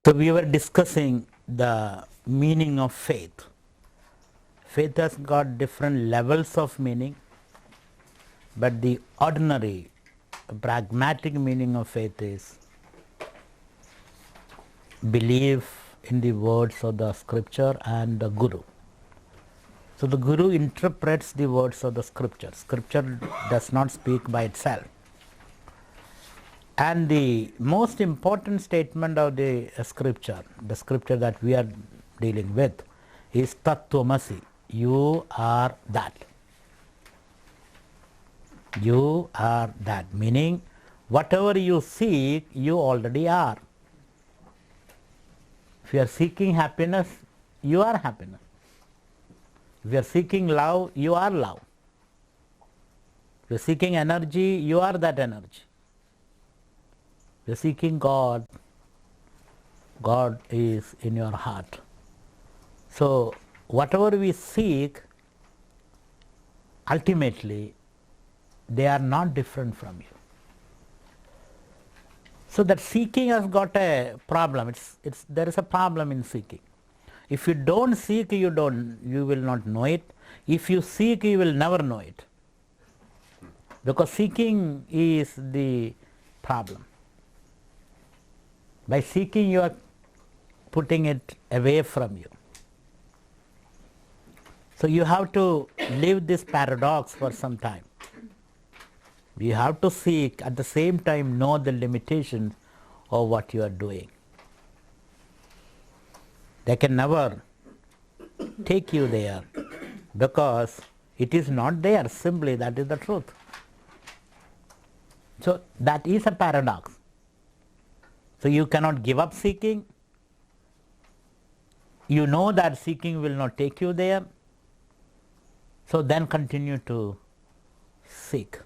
So we were discussing the meaning of faith. Faith has got different levels of meaning, but the ordinary, pragmatic meaning of faith is belief in the words of the scripture and the Guru. So the Guru interprets the words of the scripture. Scripture does not speak by itself. And the most important statement of the scripture that we are dealing with, is Tattvamasi. You are that. You are that. Meaning, whatever you seek, you already are. If you are seeking happiness, you are happiness. If you are seeking love, you are love. If you are seeking energy, you are that energy. If you are seeking God, God is in your heart. So, whatever we seek, ultimately, they are not different from you. So that seeking has got a problem. There is a problem in seeking. If you don't seek, you will not know it. If you seek, you will never know it. Because seeking is the problem. By seeking, you are putting it away from you. So you have to live this paradox for some time. You have to seek, at the same time know the limitations of what you are doing. They can never take you there because it is not there, simply that is the truth. So that is a paradox. So you cannot give up seeking. You know that seeking will not take you there. So then continue to seek.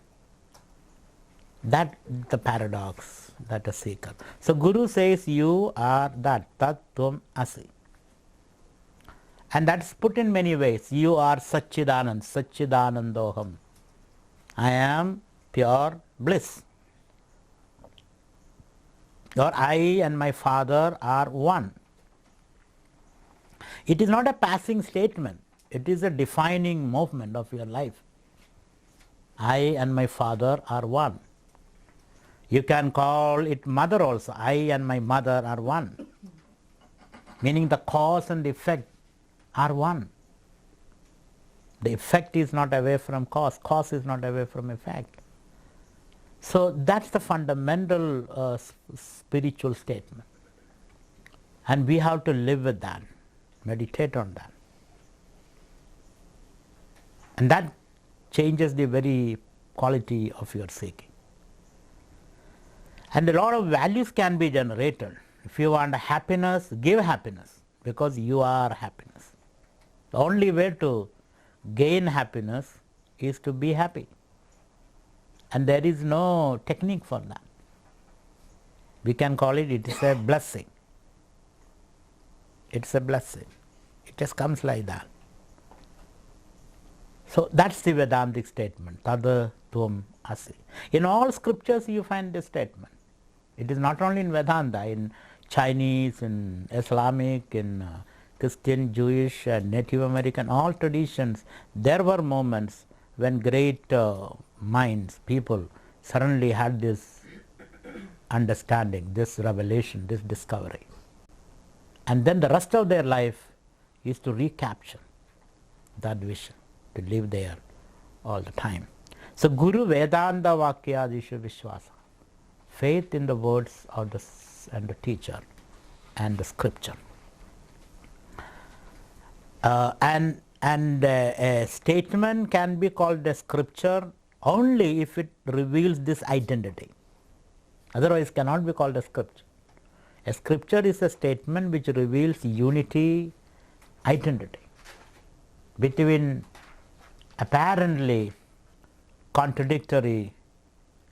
That the paradox, that a seeker. So Guru says you are that, Tat Tvam Asi. And that's put in many ways. You are Satchidanand, Satchidanandoham. I am pure bliss. Or I and my Father are one. It is not a passing statement. It is a defining movement of your life. I and my Father are one. You can call it mother also. I and my mother are one. Meaning the cause and the effect are one. The effect is not away from cause. Cause is not away from effect. So that's the fundamental spiritual statement. And we have to live with that. Meditate on that. And that changes the very quality of your seeking. And a lot of values can be generated. If you want happiness, give happiness, because you are happiness. The only way to gain happiness is to be happy. And there is no technique for that. We can call it, it is a blessing. It's a blessing. It just comes like that. So that's the Vedantic statement, Tada Tvam Asi. In all scriptures you find this statement. It is not only in Vedanta, in Chinese, in Islamic, in Christian, Jewish, Native American, all traditions, there were moments when great minds, people suddenly had this understanding, this revelation, this discovery. And then the rest of their life is to recapture that vision, to live there all the time. So Guru Vedanta Vakyadishu Vishwasa. Faith in the words of the teacher and the scripture. And a statement can be called a scripture only if it reveals this identity. Otherwise it cannot be called a scripture. A scripture is a statement which reveals unity, identity between apparently contradictory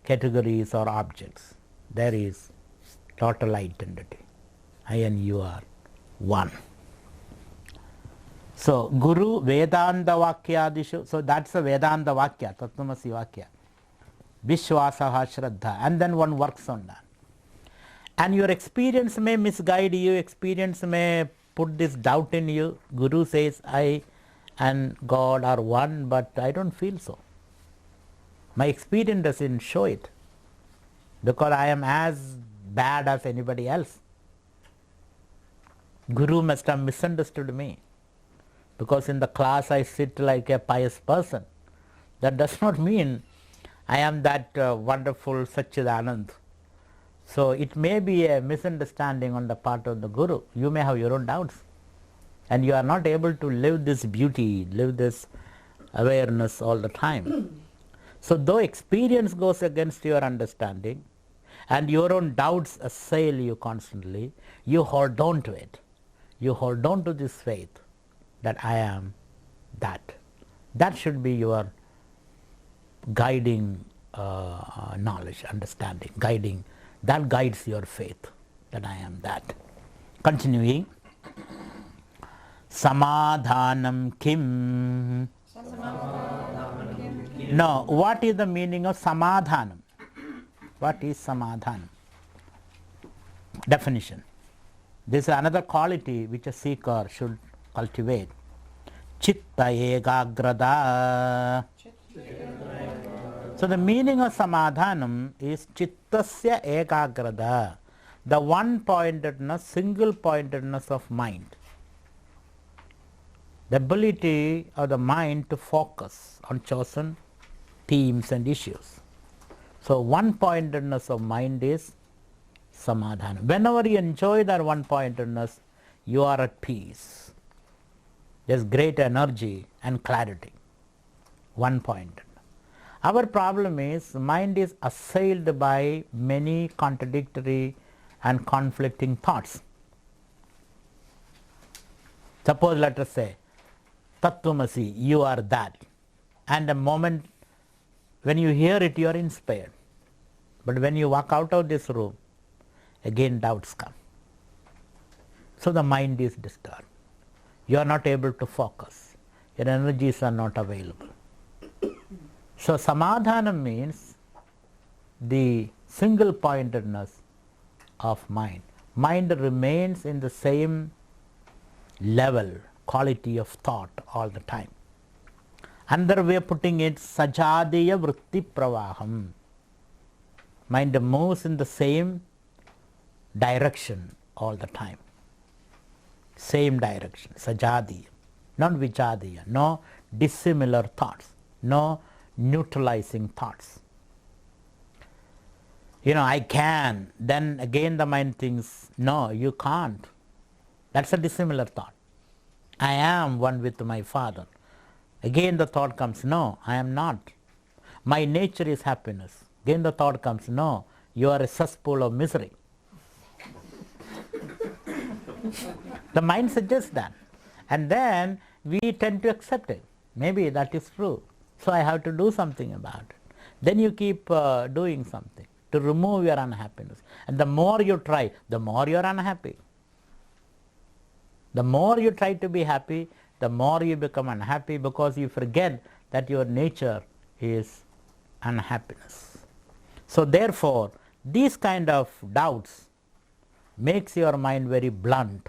categories or objects. There is total identity. I and you are one. So Guru Vedanta Vakyadishu, so that's a Vedanta Vakya, Tattvamasi Vakya. Vishwasaha Shraddha, and then one works on that. And your experience may misguide you, experience may put this doubt in you. Guru says, I and God are one, but I don't feel so. My experience doesn't show it, because I am as bad as anybody else. Guru must have misunderstood me, because in the class I sit like a pious person. That does not mean I am that wonderful Satchidanand. So it may be a misunderstanding on the part of the Guru. You may have your own doubts, and you are not able to live this beauty, live this awareness all the time. So though experience goes against your understanding and your own doubts assail you constantly, you hold on to it. You hold on to this faith that I am that. That should be your guiding knowledge, understanding, guiding. That guides your faith, that I am that. Continuing. Samadhanam kim. Now, what is the meaning of samadhanam? What is samadhanam? Definition. This is another quality which a seeker should cultivate. Chitta egagrada. So the meaning of samadhanam is chittasya ekagrada, the one-pointedness, single-pointedness of mind. The ability of the mind to focus on chosen themes and issues. So one-pointedness of mind is samadhana. Whenever you enjoy that one-pointedness, you are at peace. There's great energy and clarity. One-pointed. Our problem is mind is assailed by many contradictory and conflicting thoughts. Suppose let us say, Tattvamasi, you are that. And the moment when you hear it, you are inspired. But when you walk out of this room, again doubts come. So the mind is disturbed. You are not able to focus. Your energies are not available. So samadhana means the single pointedness of mind. Mind remains in the same level, quality of thought all the time. Another way of putting it, sajadiya vritti pravaham. Mind moves in the same direction all the time. Same direction, sajadiya, not vijadiya, no dissimilar thoughts, no neutralizing thoughts. I can, then again the mind thinks, no, you can't. That's a dissimilar thought. I am one with my Father. Again the thought comes, no, I am not. My nature is happiness. Again the thought comes, no, you are a cesspool of misery. The mind suggests that. And then we tend to accept it. Maybe that is true. So I have to do something about it. Then you keep doing something to remove your unhappiness. And the more you try, the more you are unhappy. The more you try to be happy, the more you become unhappy, because you forget that your nature is unhappiness. So therefore, these kind of doubts makes your mind very blunt.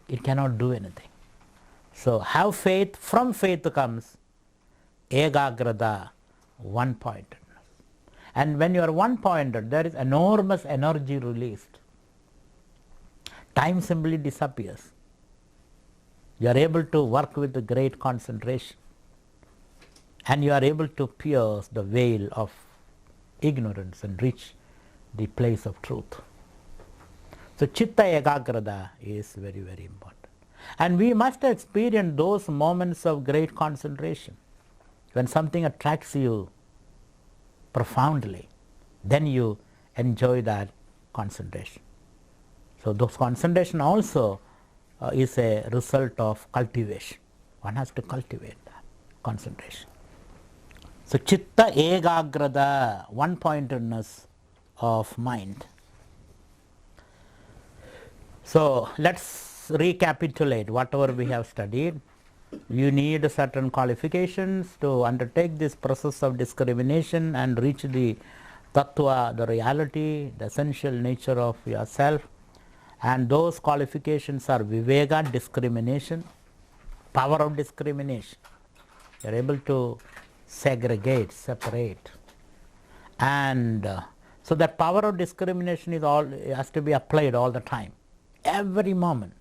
It cannot do anything. So have faith. From faith comes egagrada, one-pointedness. And when you are one-pointed, there is enormous energy released. Time simply disappears. You are able to work with the great concentration, and you are able to pierce the veil of ignorance and reach the place of truth. So chitta ekagrata is very, very important. And we must experience those moments of great concentration. When something attracts you profoundly, then you enjoy that concentration. So those concentration also is a result of cultivation. One has to cultivate that concentration. So chitta ekagrata, one-pointedness of mind. So let's recapitulate whatever we have studied. You need certain qualifications to undertake this process of discrimination and reach the Tattva, the reality, the essential nature of yourself. And those qualifications are Viveka, discrimination, power of discrimination. You are able to segregate, separate. And so that power of discrimination has to be applied all the time, every moment.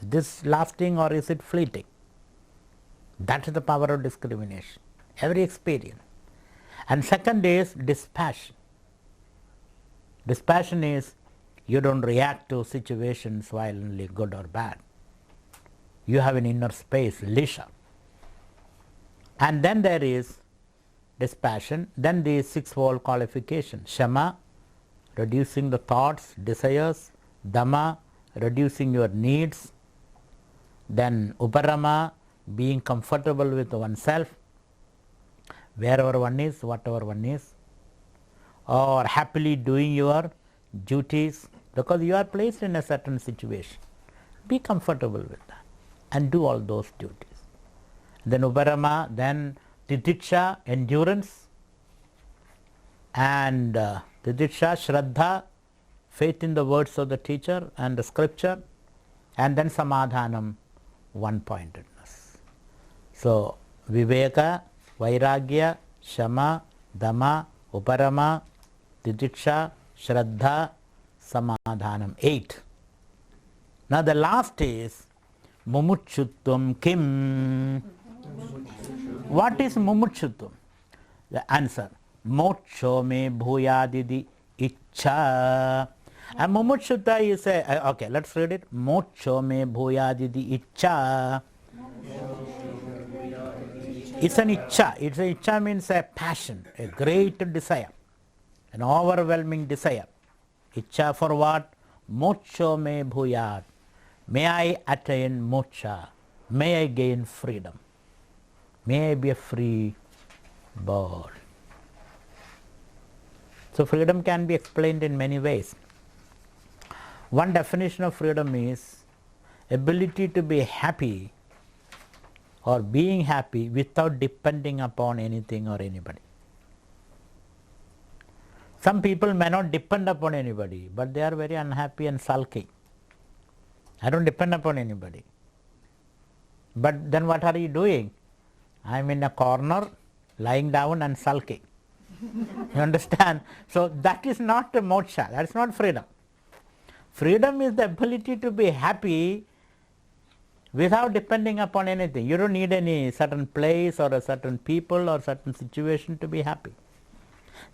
Is this lasting or is it fleeting? That is the power of discrimination, every experience. And second is dispassion. Dispassion is you don't react to situations violently, good or bad. You have an inner space, leisure. And then there is dispassion, then the sixfold qualification. Shama, reducing the thoughts, desires. Dhamma, reducing your needs. Then Uparama, being comfortable with oneself, wherever one is, whatever one is, or happily doing your duties, because you are placed in a certain situation. Be comfortable with that and do all those duties. Then Uparama, then Titiksha, endurance, and Titiksha, Shraddha, faith in the words of the teacher and the scripture, and then Samadhanam, one-pointedness. So, Viveka, Vairagya, Shama, Dhamma, Uparama, Titiksha, Shraddha, Samadhanam, 8. Now the last is Mumuchutvam Kim. What is Mumuchutvam? The answer, Moksho me bhuyadidi Ichcha. And Mumuchutta is a, okay, let's read it. Moksho me bhuyadidi Ichcha. It's an Ichcha. It's a Ichcha means a passion, a great desire, an overwhelming desire. Ichcha for what? Moksho me bhuyad. May I attain moksha. May I gain freedom. May I be a free bird. So freedom can be explained in many ways. One definition of freedom is ability to be happy or being happy without depending upon anything or anybody. Some people may not depend upon anybody, but they are very unhappy and sulky. I don't depend upon anybody. But then what are you doing? I am in a corner, lying down and sulking. You understand? So that is not a moksha, that is not freedom. Freedom is the ability to be happy without depending upon anything. You don't need any certain place or a certain people or certain situation to be happy.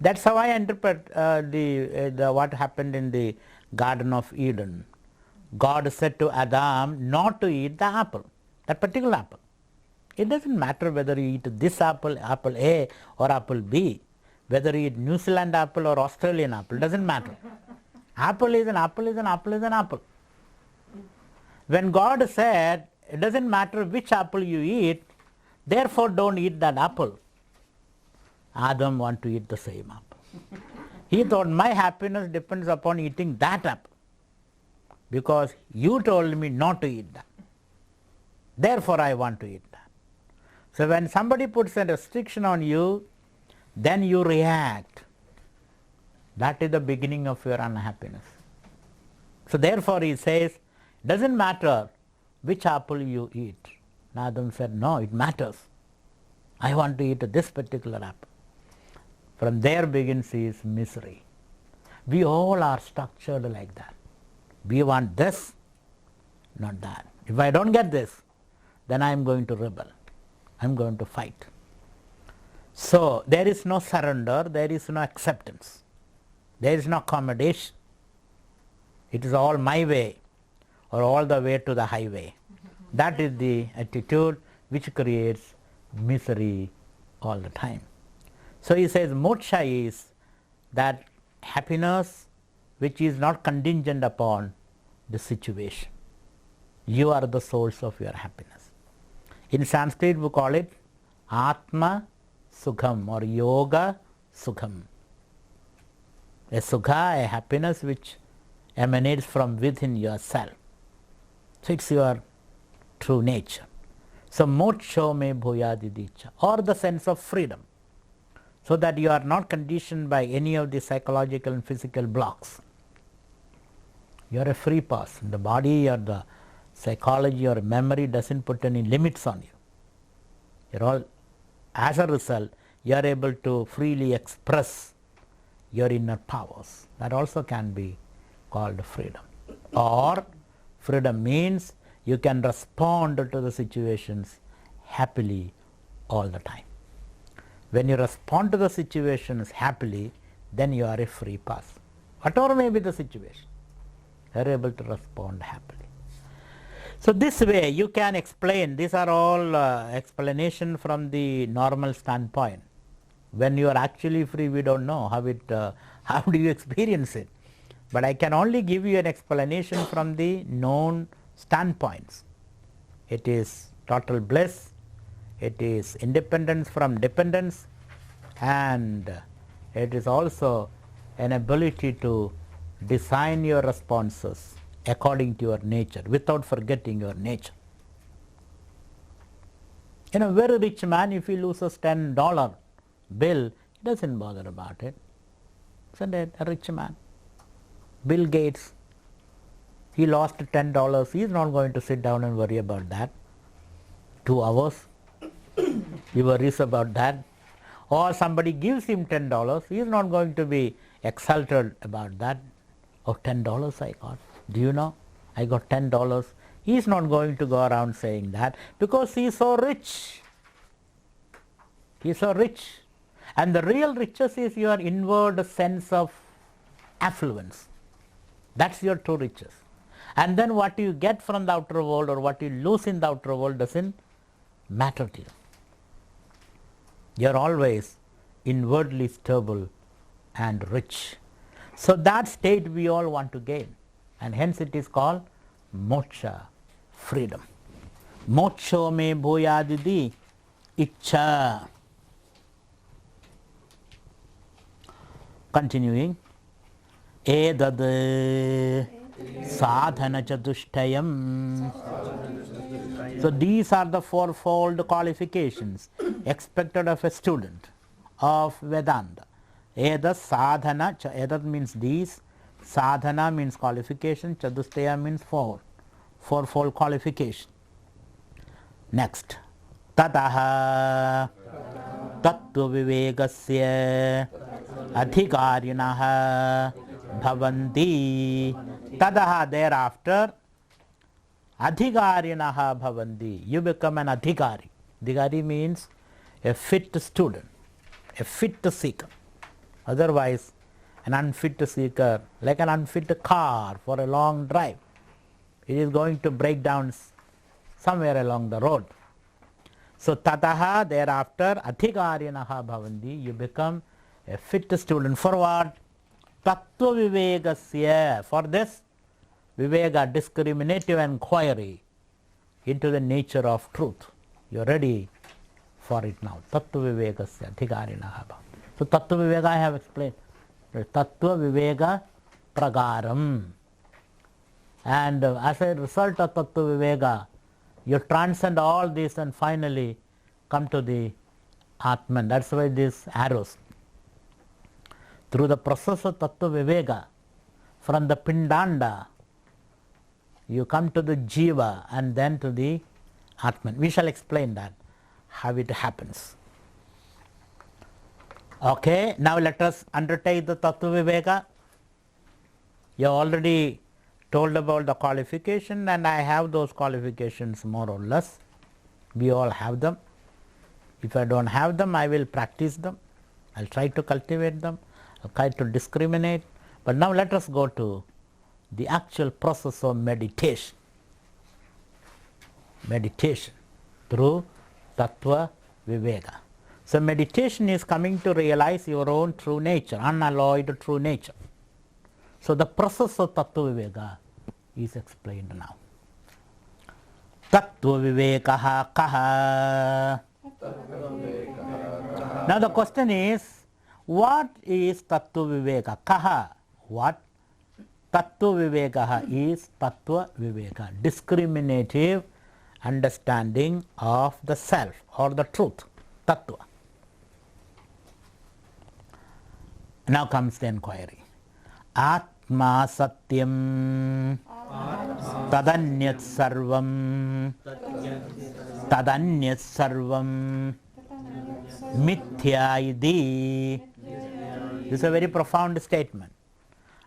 That's how I interpret what happened in the Garden of Eden. God said to Adam not to eat the apple, that particular apple. It doesn't matter whether you eat this apple, apple A or apple B, whether you eat New Zealand apple or Australian apple, doesn't matter. Apple is an apple is an apple is an apple. When God said, it doesn't matter which apple you eat, therefore don't eat that apple, Adam wanted to eat the same apple. He thought my happiness depends upon eating that apple, because you told me not to eat that. Therefore I want to eat that. So when somebody puts a restriction on you, then you react. That is the beginning of your unhappiness. So therefore he says, doesn't matter which apple you eat. Adam said, no, it matters. I want to eat this particular apple. From there begins his misery. We all are structured like that. We want this, not that. If I don't get this, then I am going to rebel. I am going to fight. So there is no surrender, there is no acceptance, there is no accommodation. It is all my way or all the way to the highway. That is the attitude which creates misery all the time. So he says moksha is that happiness which is not contingent upon the situation. You are the source of your happiness. In Sanskrit we call it Atma Sukham or Yoga Sukham. A sukha, a happiness which emanates from within yourself. So it's your true nature. So moksho me bhuyadidicha, or the sense of freedom. so that you are not conditioned by any of the psychological and physical blocks. You are a free person. The body or the psychology or memory doesn't put any limits on you. You're all, as a result, you are able to freely express your inner powers. That also can be called freedom. Or freedom means you can respond to the situations happily all the time. When you respond to the situations happily, then you are a free person. Whatever may be the situation, you are able to respond happily. So this way you can explain, these are all explanation from the normal standpoint. When you are actually free, we don't know how do you experience it. But I can only give you an explanation from the known standpoints. It is total bliss, it is independence from dependence, and it is also an ability to design your responses according to your nature without forgetting your nature. In a very rich man, if he loses $10 bill, he doesn't bother about it. Isn't it? A rich man. Bill Gates, he lost $10. He is not going to sit down and worry about that. 2 hours, he worries about that. Or somebody gives him $10, he is not going to be exalted about that. Oh, $10 I got. Do you know? I got $10. He is not going to go around saying that because he is so rich. He is so rich. And the real riches is your inward sense of affluence. That's your true riches. And then what you get from the outer world or what you lose in the outer world doesn't matter to you. You are always inwardly stable and rich. So that state we all want to gain, and hence it is called moksha, freedom. Moksho me bhuyadidi ichcha. Continuing. Edad sadhana chatushtayam. So these are the fourfold qualifications expected of a student of Vedanta. Edad sadhana, edad means these, sadhana means qualification, chatushtaya means fourfold qualification. Next. Tataha tattva vivegasya adhikarinaha bhavanti. Tadaha, thereafter, adhikarinaha bhavanti. You become an adhikari. Adhikari means a fit student, a fit seeker. Otherwise, an unfit seeker, like an unfit car for a long drive, it is going to break down somewhere along the road. So, tataha, thereafter, adhikarinaha bhavanti. You become a fit student. For what? Tattva vivegasya. For this, viveka, discriminative inquiry into the nature of truth. You are ready for it now. Tattva vivegasya adhikarinaha bhavanti. So, tattva viveka I have explained. Tattva viveka pragaram. And as a result of tattva viveka, you transcend all this and finally come to the Atman. That's why these arrows. Through the process of tattva viveka, from the pindanda, you come to the jiva and then to the Atman. We shall explain that, how it happens. Okay, now let us undertake the tattva viveka. You already told about the qualification, and I have those qualifications more or less. We all have them. If I don't have them, I will practice them. I'll try to cultivate them. I'll try to discriminate. But now let us go to the actual process of meditation. Meditation through tattva viveka. So meditation is coming to realize your own true nature, unalloyed true nature. So the process of tattva viveka is explained now. Tattva vivekaha kaha. Now the question is, what is tattva viveka? Kaha, what? Tattva vivekaha is tattva viveka, discriminative understanding of the self or the truth, tattva. Now comes the inquiry. Atma satyam tadanyat sarvam mithya idi. This is a very profound statement.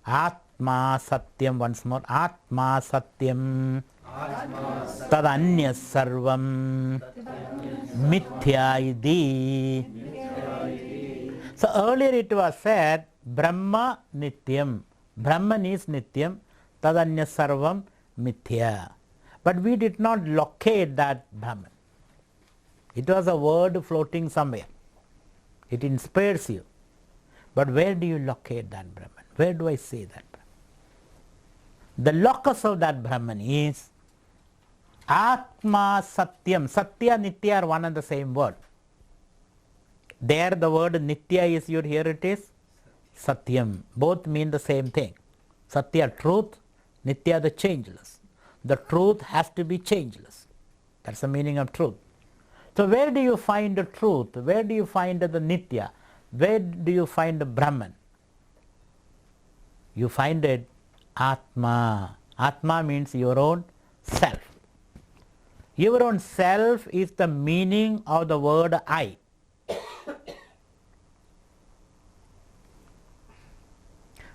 Atma satyam, once more. Atma satyam tadanyat sarvam mithya idi. So earlier it was said Brahma nityam. Brahman is nityam, tadanya sarvam mithya. But we did not locate that Brahman. It was a word floating somewhere. It inspires you. But where do you locate that Brahman? Where do I see that Brahman? The locus of that Brahman is Atma Satyam. Satya, Nitya are one and the same word. There the word Nitya is used, here it is Satyam. Both mean the same thing. Satya, truth. Nitya, the changeless. The truth has to be changeless. That's the meaning of truth. So where do you find the truth? Where do you find the Nitya? Where do you find the Brahman? You find it Atma. Atma means your own self. Your own self is the meaning of the word I.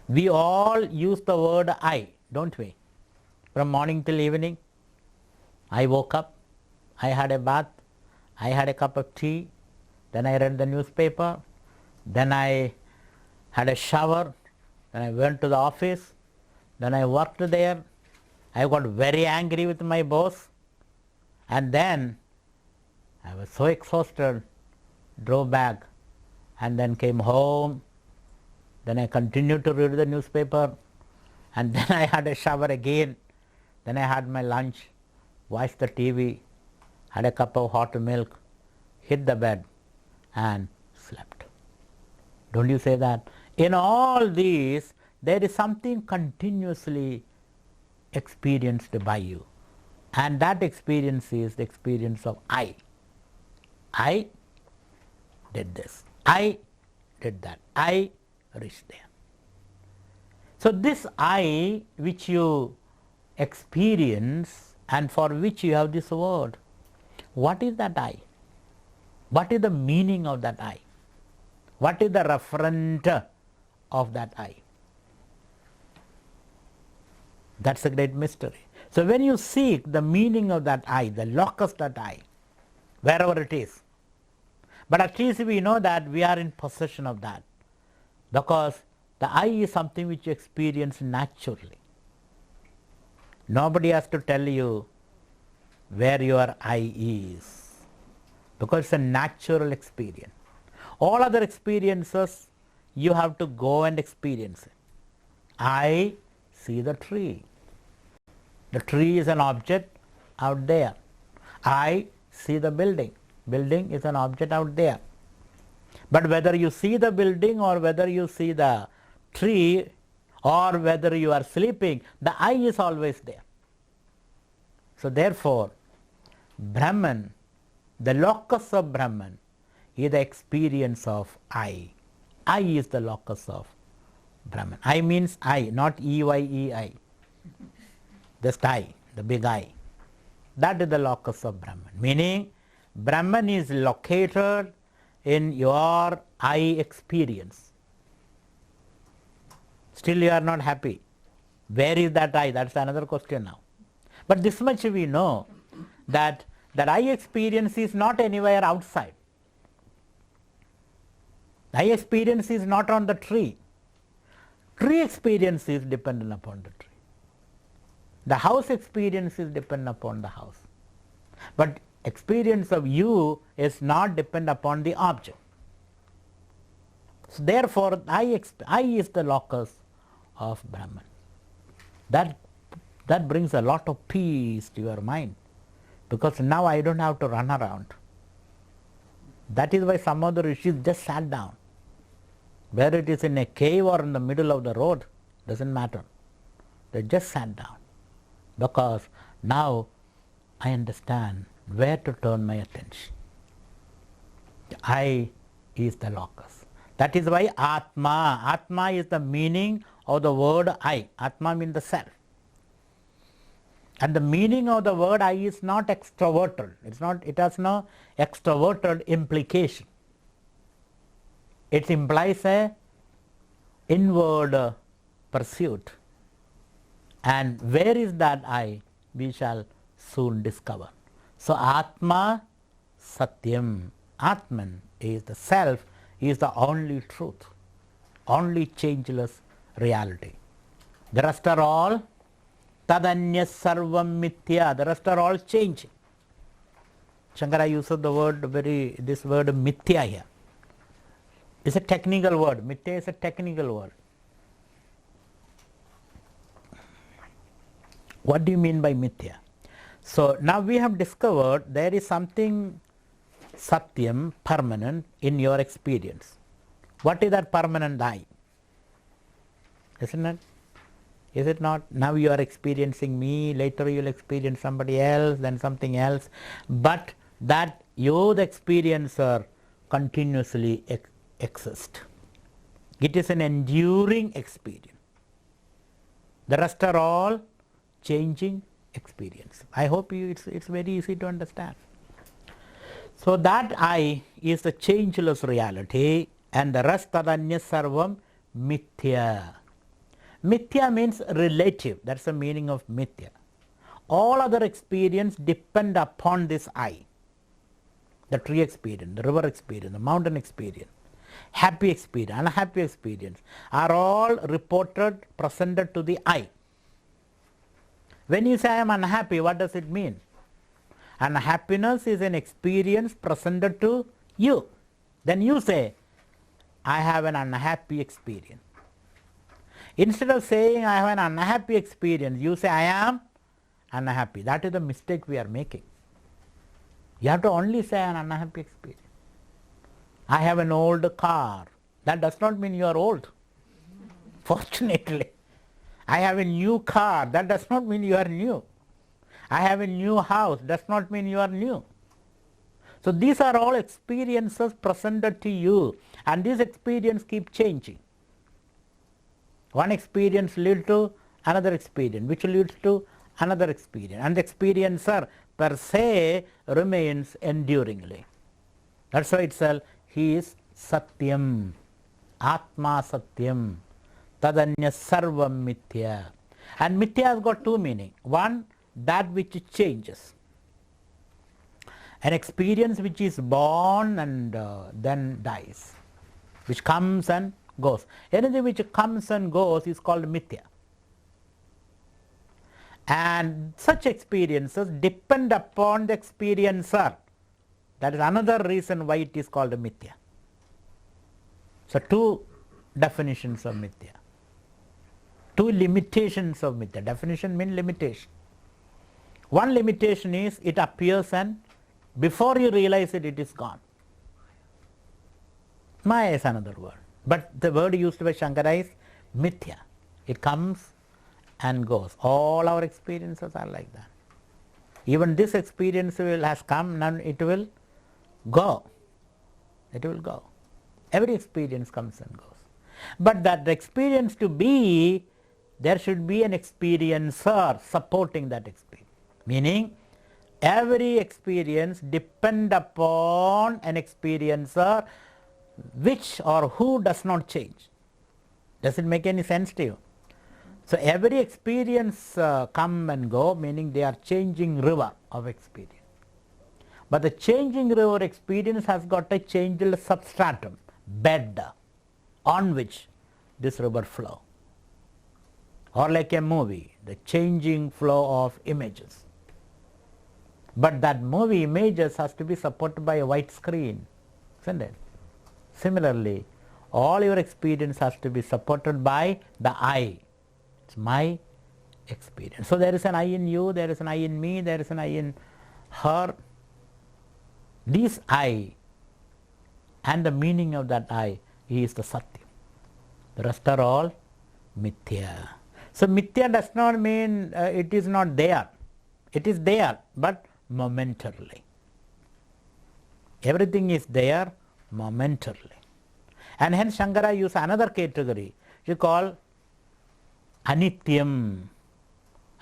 We all use the word I, don't we? From morning till evening. I woke up, I had a bath, I had a cup of tea, then I read the newspaper, then I had a shower, then I went to the office, then I worked there, I got very angry with my boss, and then I was so exhausted, drove back, and then came home. Then I continued to read the newspaper, and then I had a shower again. Then I had my lunch, watched the TV, had a cup of hot milk, hit the bed, and slept. Don't you say that? In all these, there is something continuously experienced by you. And that experience is the experience of I. I did this. I did that. I reached there. So this I which you experience and for which you have this word, what is that I? What is the meaning of that I? What is the referent of that I? That's a great mystery. So when you seek the meaning of that I, the locus that I, wherever it is, but at least we know that we are in possession of that, because the I is something which you experience naturally. Nobody has to tell you where your I is, because it's a natural experience. All other experiences you have to go and experience it. I see the tree. The tree is an object out there. I see the building. Building is an object out there. But whether you see the building or whether you see the tree or whether you are sleeping, the I is always there. So therefore, Brahman, the locus of Brahman, is the experience of I. I is the locus of Brahman. I means I, not E-Y-E-I. Just I, the big I. That is the locus of Brahman. Meaning, Brahman is located in your I experience. Still you are not happy. Where is that I? That's another question now. But this much we know, that I experience is not anywhere outside. I experience is not on the tree. Tree experience is dependent upon the tree. The house experience is dependent upon the house. But experience of you is not dependent upon the object. So therefore, I is the locus of Brahman. That brings a lot of peace to your mind, because now I don't have to run around. That is why some of the rishis just sat down. Whether it is in a cave or in the middle of the road, doesn't matter. They just sat down, because now I understand where to turn my attention. The I is the locus. That is why Atma. Atma is the meaning of the word I. Atma means the self. And the meaning of the word I is not extroverted. It has no extroverted implication. It implies a inward pursuit. And where is that I? We shall soon discover. So Atma Satyam. Atman is the self, is the only truth, only changeless reality. The rest are all Tadanya Sarvam Mithya. The rest are all changing. Shankara uses the word this word Mithya here. It's a technical word. Mithya is a technical word. What do you mean by Mithya? So now we have discovered there is something Satyam, permanent in your experience. What is that permanent I? Isn't it? Is it not? Now you are experiencing me, later you will experience somebody else, then something else. But that you, the experiencer, continuously exist. It is an enduring experience. The rest are all changing experience. I hope it's very easy to understand. So that I is the changeless reality, and the rest Tadanya Sarvam Mithya. Mithya means relative. That's the meaning of Mithya. All other experience depend upon this I. The tree experience, the river experience, the mountain experience, happy experience, unhappy experience are all reported, presented to the I. When you say I am unhappy, what does it mean? Unhappiness is an experience presented to you. Then you say, I have an unhappy experience. Instead of saying I have an unhappy experience, you say I am unhappy. That is the mistake we are making. You have to only say an unhappy experience. I have an old car. That does not mean you are old. Fortunately. I have a new car. That does not mean you are new. I have a new house. Does not mean you are new. So these are all experiences presented to you, and these experiences keep changing. One experience leads to another experience, which leads to another experience, and the experiencer per se remains enduringly. That's why itself he is Satyam, Atma Satyam, Tadanya Sarvam Mithya. And Mithya has got two meanings. One, that which changes. An experience which is born and then dies, which comes and goes. Anything which comes and goes is called Mithya. And such experiences depend upon the experiencer. That is another reason why it is called Mithya. So two definitions of Mithya. Two limitations of Mithya. Definition means limitation. One limitation is it appears and before you realize it, it is gone. Maya is another word. But the word used by Shankara is Mithya. It comes and goes. All our experiences are like that. Even this experience has come, now it will go. It will go. Every experience comes and goes. But that experience to be, there should be an experiencer supporting that experience. Meaning, every experience depends upon an experiencer which or who does not change. Does it make any sense to you? So every experience come and go, meaning they are changing river of experience. But the changing river experience has got a changed substratum, bed, on which this river flow. Or like a movie, the changing flow of images. But that movie images has to be supported by a white screen, isn't it? Similarly, all your experience has to be supported by the I. It's my experience. So there is an I in you, there is an I in me, there is an I in her. This I and the meaning of that I is the Satya. The rest are all Mithya. So Mithya does not mean it is not there. It is there, but momentarily. Everything is there momentarily. And hence Shankara used another category, which is called Anityam.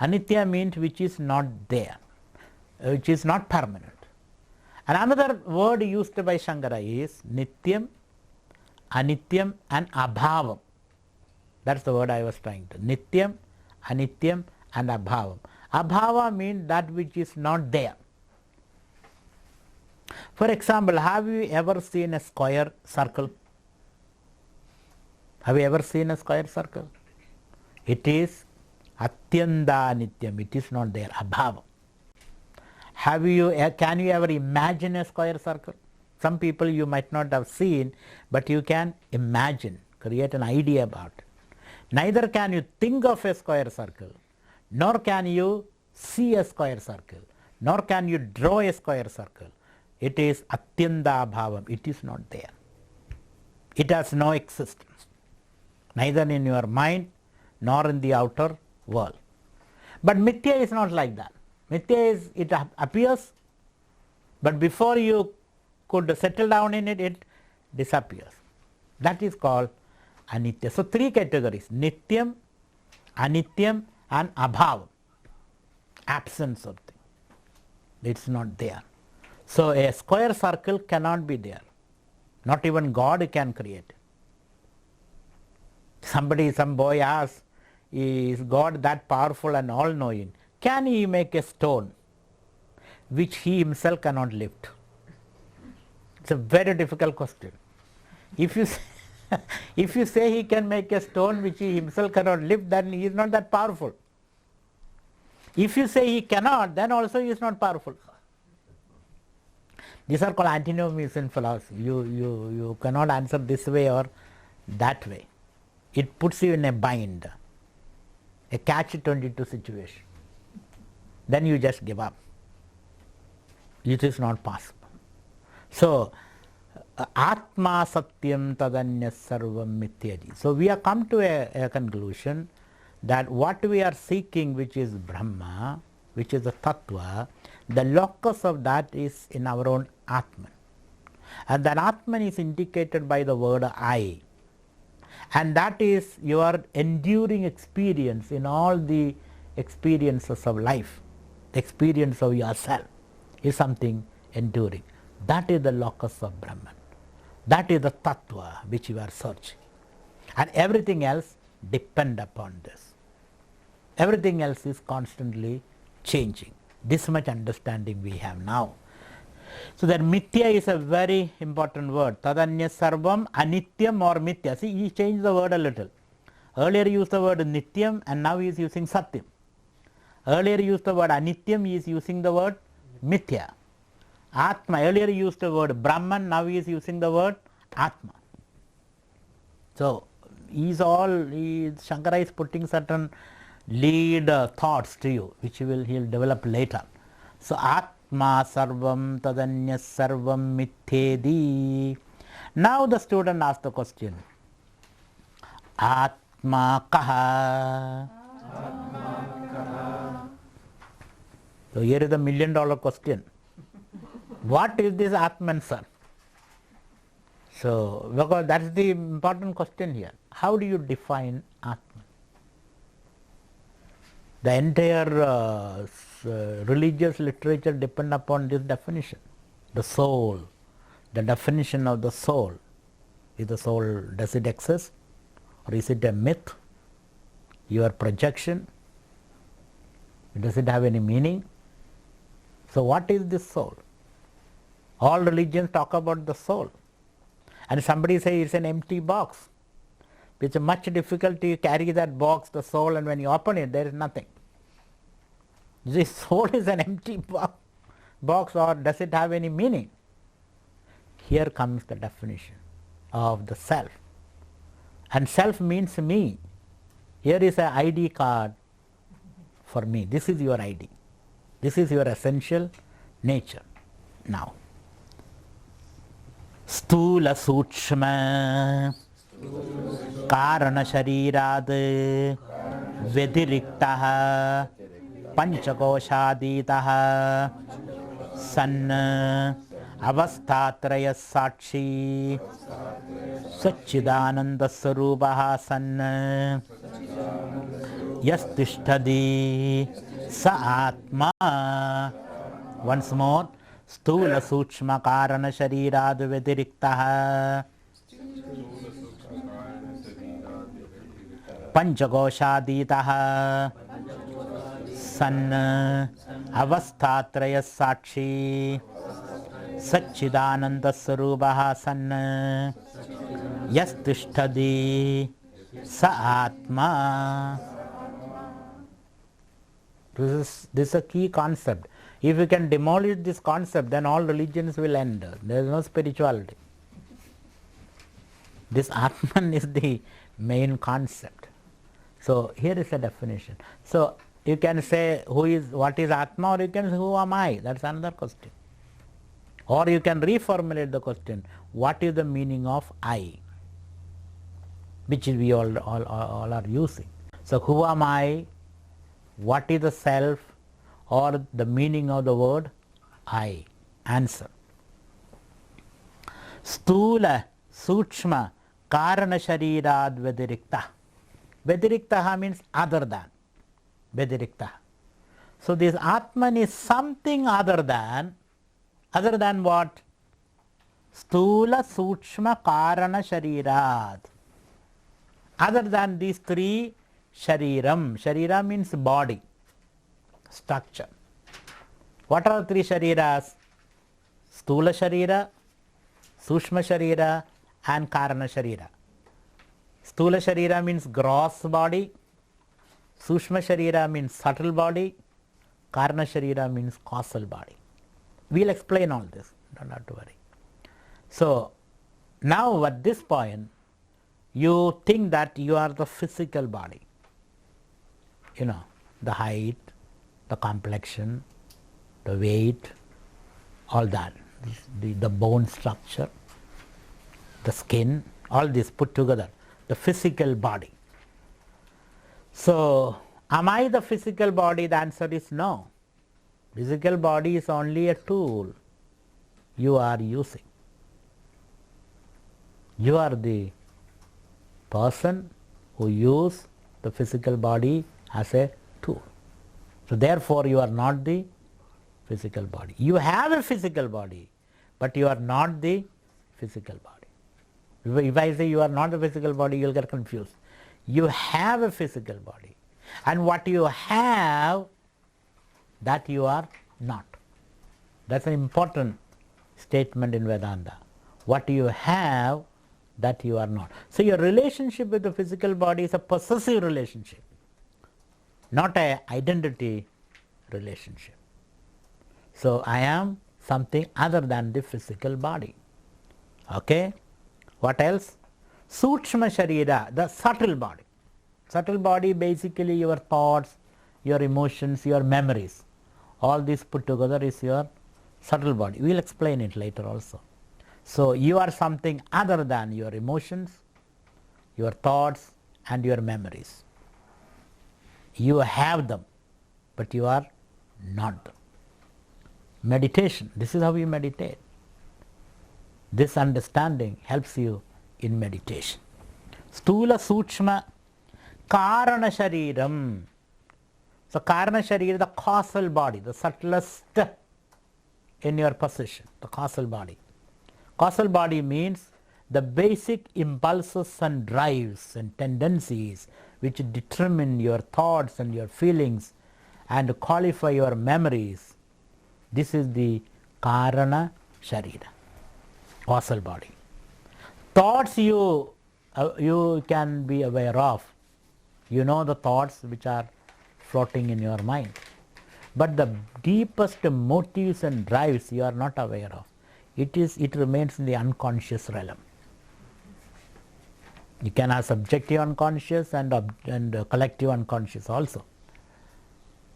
Anitya means which is not there, which is not permanent. And another word used by Shankara is Nityam, Anityam and Abhavam. That's the word I was trying to. Nityam, Anityam and Abhavam. Abhava means that which is not there. For example, have you ever seen a square circle? Have you ever seen a square circle? It is Atyanda Nityam. It is not there. Abhava. Can you ever imagine a square circle? Some people you might not have seen, but you can imagine, create an idea about it. Neither can you think of a square circle, nor can you see a square circle, nor can you draw a square circle. It is Atyanda Bhavam. It is not there. It has no existence, neither in your mind nor in the outer world. But Mithya is not like that. Mithya is, it appears, but before you could settle down in it, it disappears. That is called Anitya. So, three categories: Nityam, Anityam and Abhavam. Absence of thing. It's not there. So, a square circle cannot be there. Not even God can create it. Some boy asks, is God that powerful and all-knowing? Can he make a stone which he himself cannot lift? It's a very difficult question. If you say he can make a stone which he himself cannot lift, then he is not that powerful. If you say he cannot, then also he is not powerful. These are called antinomies in philosophy. You cannot answer this way or that way. It puts you in a bind, a catch-22 situation. Then you just give up. It is not possible. So, Atma Satyam Tadanya Sarvam Mithyadi. So, we have come to a conclusion that what we are seeking, which is Brahma, which is the Tattva, the locus of that is in our own Atman. And that Atman is indicated by the word I. And that is your enduring experience in all the experiences of life. The experience of yourself is something enduring. That is the locus of Brahman. That is the Tattva which you are searching. And everything else depends upon this. Everything else is constantly changing. This much understanding we have now. So that Mithya is a very important word. Tadanya Sarvam Anityam or Mithya. See, he changed the word a little. Earlier he used the word Nityam and now he is using Satyam. Earlier he used the word Anityam, he is using the word Mithya. Atma, earlier he used the word Brahman, now he is using the word Atma. So, Shankara is putting certain lead thoughts to you, which he will develop later. So, Atma Sarvam Tadanya Sarvam Mithyedi. Now the student asks the question, Atma Kaha? So, here is the $1 million question. What is this Atman, sir? So, because that is the important question here. How do you define Atman? The entire religious literature depends upon this definition. The soul, the definition of the soul. Is the soul, does it exist? Or is it a myth? Your projection? Does it have any meaning? So, what is this soul? All religions talk about the soul. And somebody says it's an empty box. It's much difficult to carry that box, the soul, and when you open it, there is nothing. This soul is an empty box, or does it have any meaning? Here comes the definition of the self. And self means me. Here is an ID card for me. This is your ID. This is your essential nature. Now, Stula Sukshma Karana Sharirad Vediriktaha Panchakoshaditaha San avasthatraya sakshi Satchidananda Sarupaha Sanna Yastishtadi Sa Atma. Once more. Stula Suchma Karana Sharirad Vediriktaha Panchagoshaditaha Sanna Avasthatraya Sakshi Satchidananda Sarupaha Sanna Yastishtadi Sa Atma. This is a key concept. If you can demolish this concept, then all religions will end. There is no spirituality. This Atman is the main concept. So here is a definition. So you can say what is Atma, or you can say who am I? That's another question. Or you can reformulate the question, what is the meaning of I? Which we all are using. So who am I? What is the self? Or the meaning of the word I? Answer. Stula Sukshma Karana Sharirad Vedirikta. Vediriktaha means other than. Vediriktaha. So this Atman is something other than what? Stula Sukshma Karana Sharirad. Other than these three Shariram. Sharira means body. Structure. What are the three shariras? Stula Sharira, Sushma Sharira and Karana Sharira. Stula Sharira means gross body, Sushma Sharira means subtle body, Karana Sharira means causal body. We will explain all this, don't have to worry. So now at this point you think that you are the physical body, the height, the complexion, the weight, all that, the bone structure, the skin, all this put together, the physical body. So, am I the physical body? The answer is no. Physical body is only a tool you are using. You are the person who use the physical body as a tool. So therefore you are not the physical body. You have a physical body, but you are not the physical body. If I say you are not the physical body, you will get confused. You have a physical body, and what you have, that you are not. That's an important statement in Vedanta. What you have, that you are not. So your relationship with the physical body is a possessive relationship, not an identity relationship. So I am something other than the physical body. Okay? What else? Sukshma Sharira, the subtle body. Subtle body, basically your thoughts, your emotions, your memories. All this put together is your subtle body. We will explain it later also. So you are something other than your emotions, your thoughts and your memories. You have them, but you are not them. Meditation, this is how you meditate. This understanding helps you in meditation. Stula Sukshma Karana Shariram. So Karana Sharira, the causal body, the subtlest in your possession, the causal body. Causal body means the basic impulses and drives and tendencies which determine your thoughts and your feelings and qualify your memories. This is the Karana Sharira, causal body. Thoughts you can be aware of. You know the thoughts which are floating in your mind. But the deepest motives and drives you are not aware of. It remains in the unconscious realm. You can have subjective unconscious and collective unconscious also.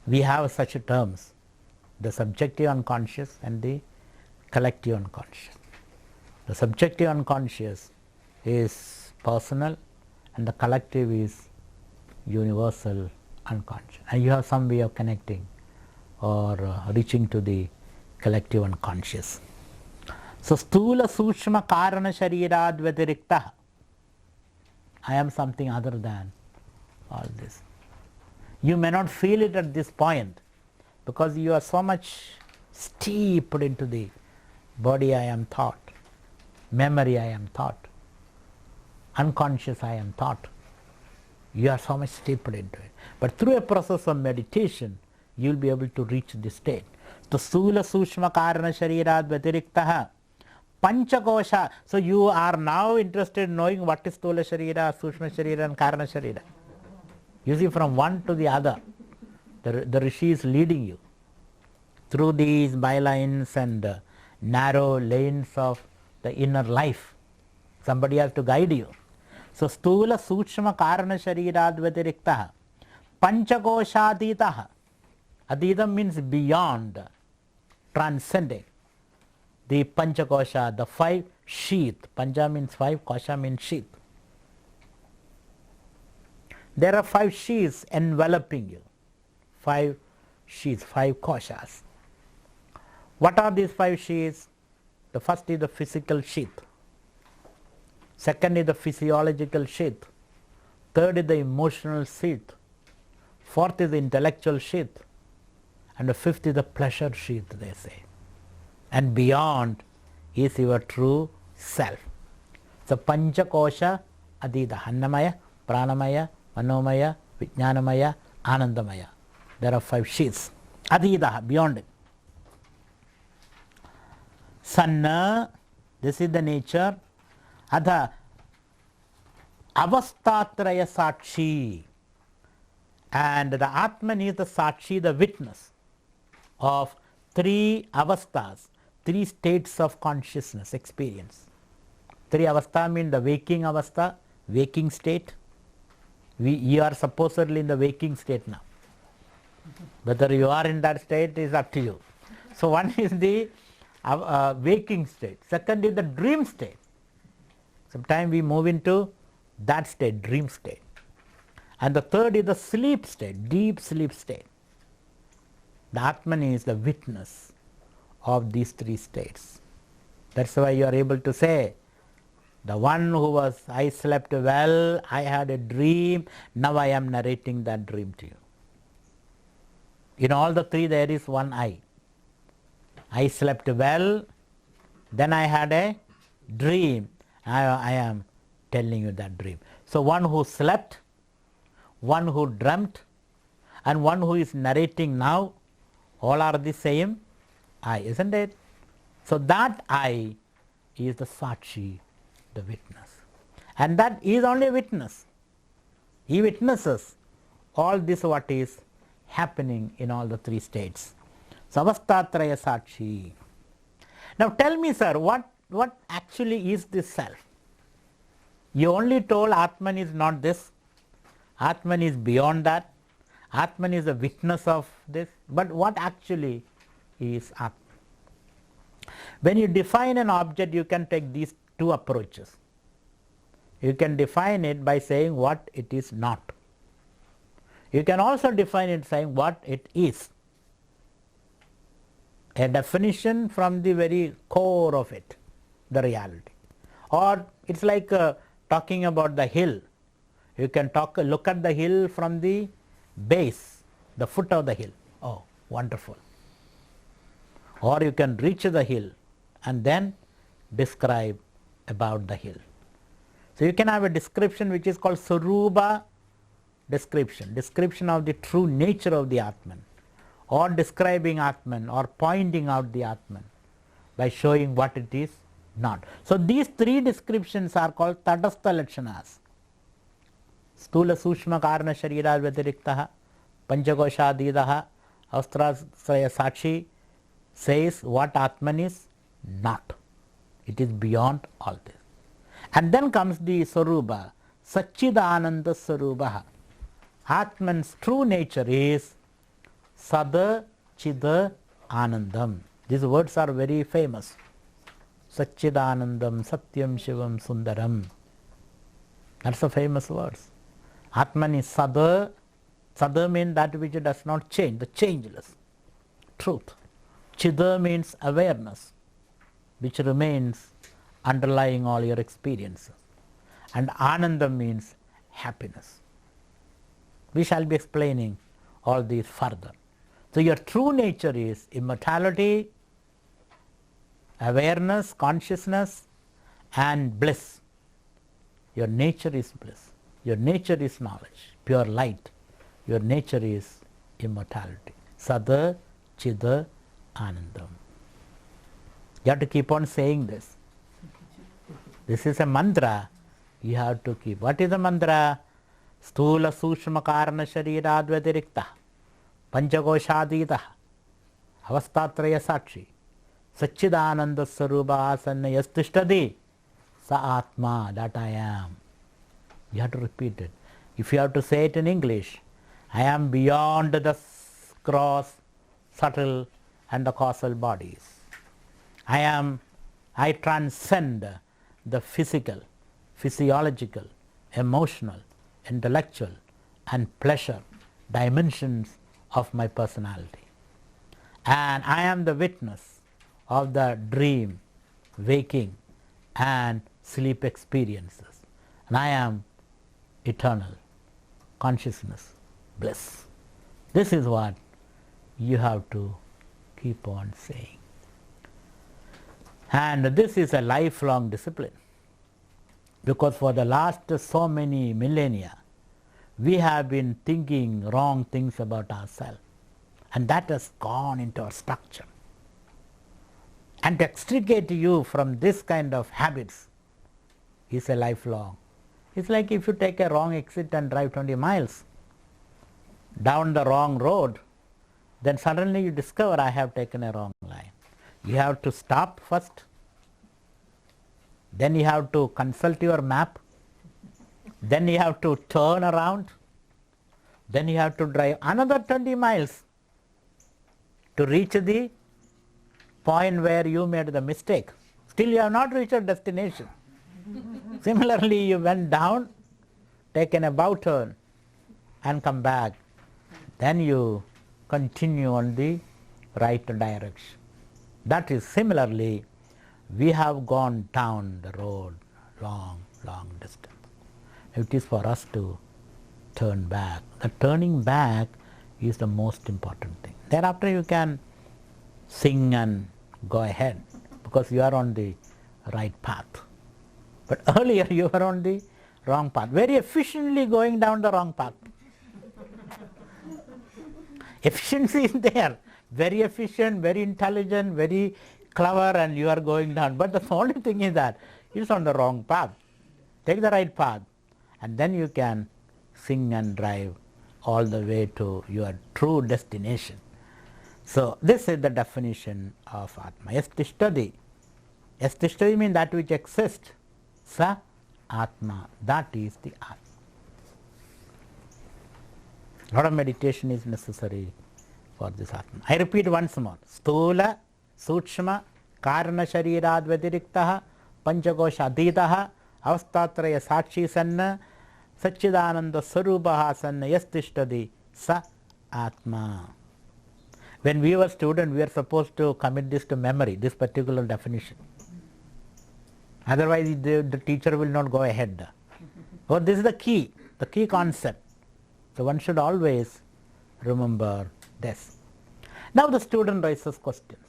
We have such terms, the subjective unconscious and the collective unconscious. The subjective unconscious is personal and the collective is universal unconscious. And you have some way of connecting or reaching to the collective unconscious. So stula sukshma karana sharirad vyatirikta. I am something other than all this. You may not feel it at this point because you are so much steeped into the body I am thought, memory I am thought, unconscious I am thought. You are so much steeped into it. But through a process of meditation, you will be able to reach this state. So stula sukshma karana sharirad vyatirikta panchakosha. So you are now interested in knowing what is stula sharira, sukshma sharira and karana sharira. You see, from one to the other, the rishi is leading you through these bylines and narrow lanes of the inner life. Somebody has to guide you. So stula sukshma karana sharirad vyatirikta panchakoshaditaha. Adita means beyond, transcending. The panchakosha, the five sheath. Pancha means five, kosha means sheath. There are five sheaths enveloping you. Five sheaths, five koshas. What are these five sheaths? The first is the physical sheath. Second is the physiological sheath. Third is the emotional sheath. Fourth is the intellectual sheath. And the fifth is the pleasure sheath, they say. And beyond is your true self. So panchakosha adida, annamaya, pranamaya, manomaya, vijnanamaya, anandamaya. There are five sheaths. Adida, beyond it. Sanna, this is the nature. Adha, avastatraya sakshi. And the Atman is the sakshi, the witness of three avastas, three states of consciousness, experience. Three avastha mean the waking avastha, waking state. You are supposedly in the waking state now. Whether you are in that state is up to you. So one is the waking state. Second is the dream state. Sometimes we move into that state, dream state. And the third is the sleep state, deep sleep state. The Atman is the witness of these three states. That's why you are able to say, the one who was, I slept well, I had a dream, now I am narrating that dream to you. In all the three there is one I. I slept well, then I had a dream, I am telling you that dream. So one who slept, one who dreamt, and one who is narrating now, all are the same I, isn't it? So that I is the Sakshi, the witness. And that is only a witness. He witnesses all this what is happening in all the three states. Savastatraya Sakshi. Now tell me, sir, what actually is this self? You only told Atman is not this. Atman is beyond that. Atman is a witness of this. But what actually is Atman? When you define an object, you can take these two approaches. You can define it by saying what it is not. You can also define it saying what it is. A definition from the very core of it, the reality. Or it's like talking about the hill. You can look at the hill from the base, the foot of the hill. Oh, wonderful. Or you can reach the hill and then describe about the hill. So you can have a description which is called Sarupa description, description of the true nature of the Atman, or describing Atman or pointing out the Atman by showing what it is not. So these three descriptions are called Tadastha Lakshanas. Stula Sushma Karana Sharira Vyatiriktaha Panchakoshadidaha Austrasaya Sakshi says what Atman is not. It is beyond all this. And then comes the Sarupa, Satchidananda Sarupaha. Atman's true nature is Sada Chida Anandam. These words are very famous. Satchidanandam, Satyam Shivam Sundaram. That's the famous words. Atman is Sada. Sada means that which does not change, the changeless truth. Chida means awareness, which remains underlying all your experiences. And Ananda means happiness. We shall be explaining all these further. So your true nature is immortality, awareness, consciousness, and bliss. Your nature is bliss. Your nature is knowledge, pure light. Your nature is immortality. Sada, Chida, Anandam. You have to keep on saying this. This is a mantra you have to keep. What is the mantra? Stula Sushma Karana Sharira Advadirikta Panchakoshadita Avastatraya Sakshi Sachidananda Sarupa Asanna Yastishtadi Sa Atma, that I am. You have to repeat it. If you have to say it in English, I am beyond the gross, subtle and the causal bodies. I transcend the physical, physiological, emotional, intellectual and pleasure dimensions of my personality. And I am the witness of the dream, waking and sleep experiences. And I am eternal consciousness, bliss. This is what you have to keep on saying. And this is a lifelong discipline, because for the last so many millennia we have been thinking wrong things about ourselves, and that has gone into our structure. And to extricate you from this kind of habits is a lifelong. It's like if you take a wrong exit and drive 20 miles down the wrong road, then suddenly you discover I have taken a wrong line. You have to stop first, then you have to consult your map, then you have to turn around, then you have to drive another 20 miles to reach the point where you made the mistake. Still you have not reached your destination. Similarly, you went down, taken a bow turn and come back. Then you continue on the right direction. That is similarly, we have gone down the road long distance. It is for us to turn back. The turning back is the most important thing. Thereafter you can sing and go ahead, because you are on the right path. But earlier you were on the wrong path, very efficiently going down the wrong path. Efficiency is there, very efficient, very intelligent, very clever, and you are going down. But the only thing is that it's on the wrong path. Take the right path, and then you can sing and drive all the way to your true destination. So this is the definition of Atma. Yastishtadi. Yastishtadi means that which exists. Sa Atma. That is the Atma. A lot of meditation is necessary for this Atma. I repeat once more. Stula, Sukshma, Karana Sharirad Vadiriktaha, Panchakosha Aditaha, Avastatraya Sakshi Sanna, Sachidananda Sarupaha Sanna Yastishtadi Sa Atma. When we were students, we are supposed to commit this to memory, this particular definition. Otherwise, the teacher will not go ahead. Oh, this is the key concept. So one should always remember this. Now the student raises questions.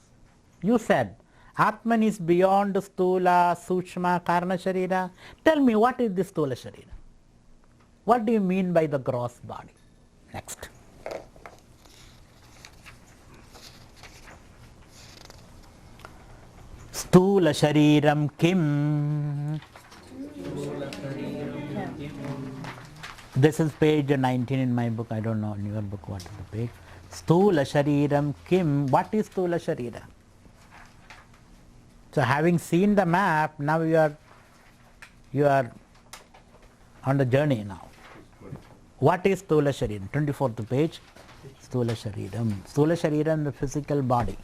You said, Atman is beyond Stula, Sukshma, Karana Sharira. Tell me, what is this Stula Sharira? What do you mean by the gross body? Next. Stula Shariram Kim. This is page 19 in my book. I don't know in your book what is the page. Stula Shariram Kim. What is Stula Sharira? So having seen the map, now you are on the journey now. What is Stula Shariram? 24th page. Stula Shariram. Stula Shariram, the physical body.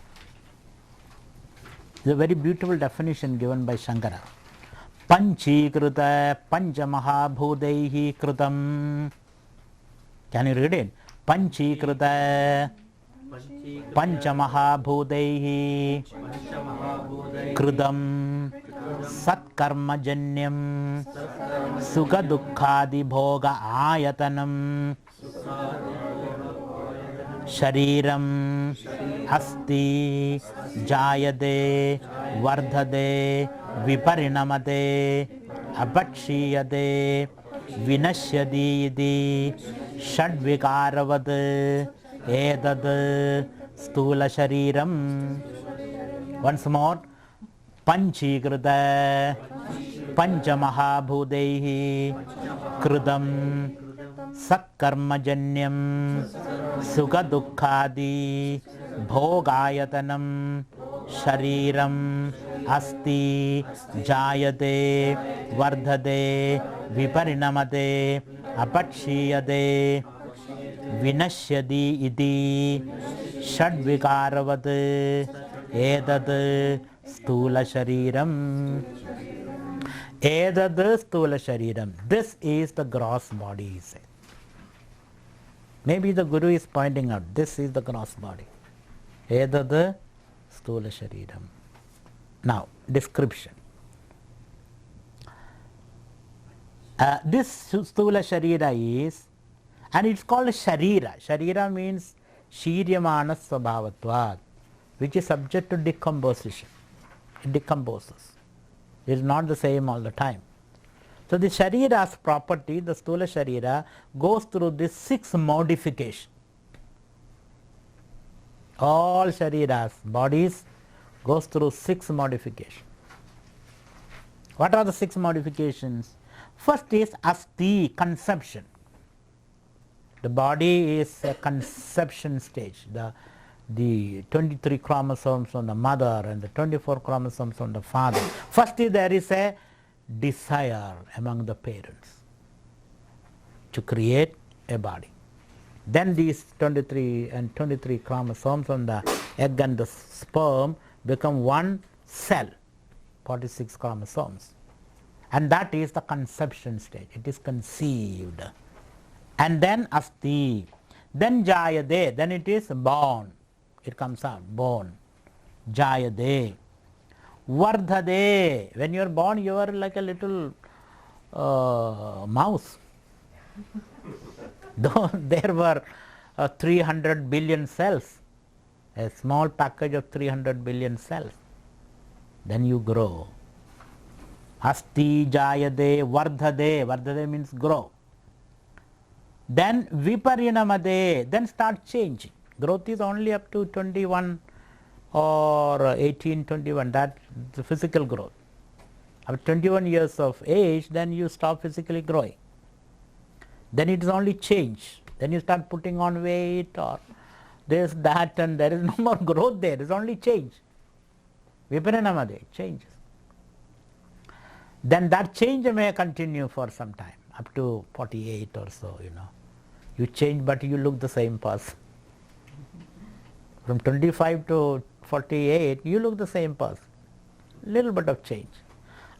It's a very beautiful definition given by Shankara. Panchikruta Panchamaha Bhudaihi Krutam. Can you read it? Panchikruta Panchamahabhudaihi Krudam Satkarmajanyam Sukha Dukkhadi Bhoga Ayatanam Shariram Asti Jayade Vardhade Viparinamade Apachiyade Vinashyadi iti Shadvikaravad Edad Stula Shariram. Once more. Panchikrita Panchamahabhudaihi Krudam Sakkarmajanyam Sukha Dukkhadi Bhogayatanam Shariram Asti Jayate Vardhade Viparinamate Apachiyade Vinashyadi iti Shadvikaravad Edad Stula Shariram. Edad Stula Shariram. This is the gross body, he said. Maybe the Guru is pointing out, this is the gross body. Edad Stula Shariram. Now, description. This Stula Sharira is, and it's called Sharira. Sharira means Shiryamana Svabhavatvat, which is subject to decomposition. It decomposes. It is not the same all the time. So the Sharira's property, the Stula Sharira, goes through this 6 modifications. All Shariras, bodies, goes through 6 modifications. What are the 6 modifications? First is Asti, conception. The body is a conception stage. The 23 chromosomes on the mother and the 24 chromosomes on the father. Firstly, there is a desire among the parents to create a body. Then these 23 chromosomes on the egg and the sperm become one cell, 46 chromosomes. And that is the conception stage. It is conceived. And then Asti. Then Jayade. Then it is born. It comes out, born. Jayade. Vardhade. When you are born, you are like a little mouse. Though there were 300 billion cells, a small package of 300 billion cells. Then you grow. Asti, Jayade, Vardhade. Vardhade means grow. Then Viparinamade. Then start changing. Growth is only up to 21 or 18, 21, that's the physical growth. After 21 years of age, then you stop physically growing. Then it is only change. Then you start putting on weight or this, that, and there is no more growth there, it is only change. Viparinamade, changes. Then that change may continue for some time, up to 48 or so, you know. You change but you look the same person. From 25 to 48, you look the same person. Little bit of change.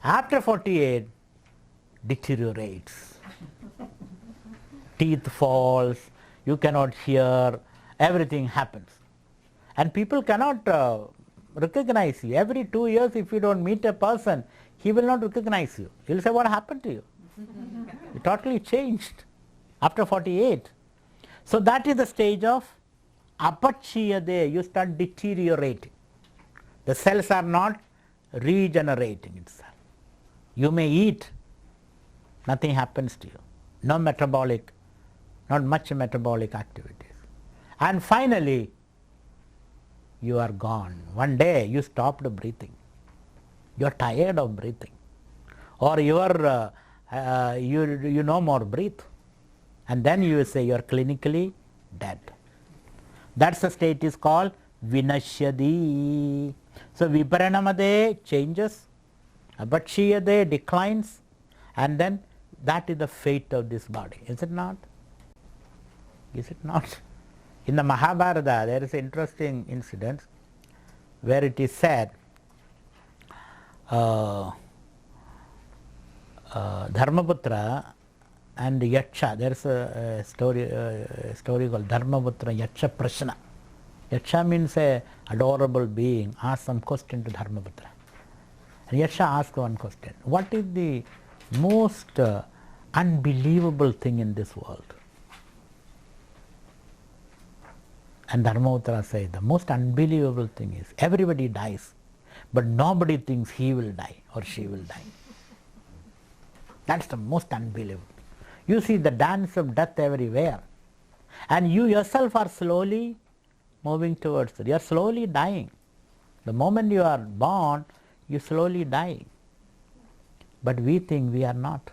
After 48, deteriorates. Teeth falls, you cannot hear, everything happens. And people cannot recognize you. Every 2 years, if you don't meet a person, he will not recognize you. He will say, what happened to you? You totally changed after 48. So that is the stage of apachiyade, you start deteriorating. The cells are not regenerating itself. You may eat, nothing happens to you. No metabolic, not much metabolic activities. And finally, you are gone. One day you stopped breathing. You are tired of breathing. Or you are, you no more breathe. And then you say you are clinically dead. That's the state is called Vinashyadi. So Viparinamade changes, Apachiyade declines, and then that is the fate of this body. Is it not? Is it not? In the Mahabharata there is an interesting incident where it is said Dharmaputra and Yaksha, there is a story called Dharmaputra Yaksha Prashna. Yaksha means a adorable being asked some question to Dharmaputra. And Yaksha asked one question: what is the most unbelievable thing in this world? And Dharmaputra says, the most unbelievable thing is everybody dies, but nobody thinks he will die or she will die. That's the most unbelievable. You see the dance of death everywhere, and you yourself are slowly moving towards it. You are slowly dying. The moment you are born, you slowly die. But we think we are not.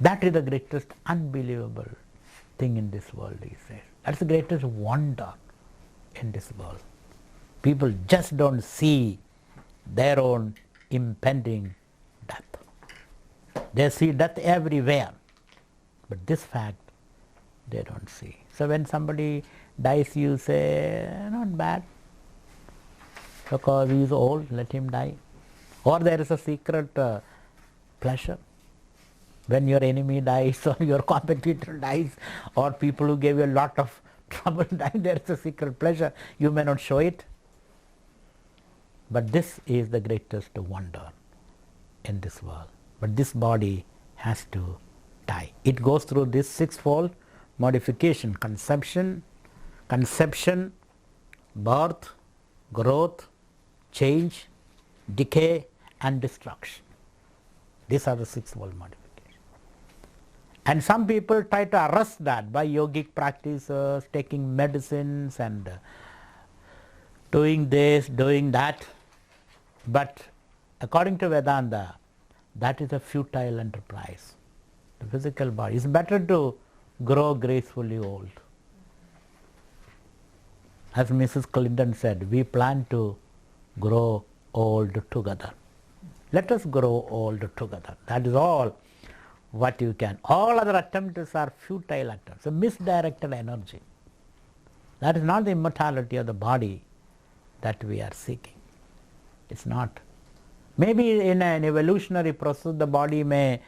That is the greatest unbelievable thing in this world, he says. That's the greatest wonder in this world. People just don't see their own impending death. They see death everywhere, but this fact they don't see. So when somebody dies, you say, not bad, because he is old, let him die. Or there is a secret pleasure. When your enemy dies, or your competitor dies, or people who gave you a lot of trouble die, there is a secret pleasure. You may not show it, but this is the greatest wonder in this world. But this body has to die. It goes through this sixfold modification: conception, birth, growth, change, decay, and destruction. These are the sixfold modifications. And some people try to arrest that by yogic practices, taking medicines and doing this, doing that. But according to Vedanta, that is a futile enterprise. The physical body. It's better to grow gracefully old. As Mrs. Clinton said, we plan to grow old together. Let us grow old together. That is all what you can. All other attempts are futile attempts, a misdirected energy. That is not the immortality of the body that we are seeking. It's not. Maybe in an evolutionary process the body may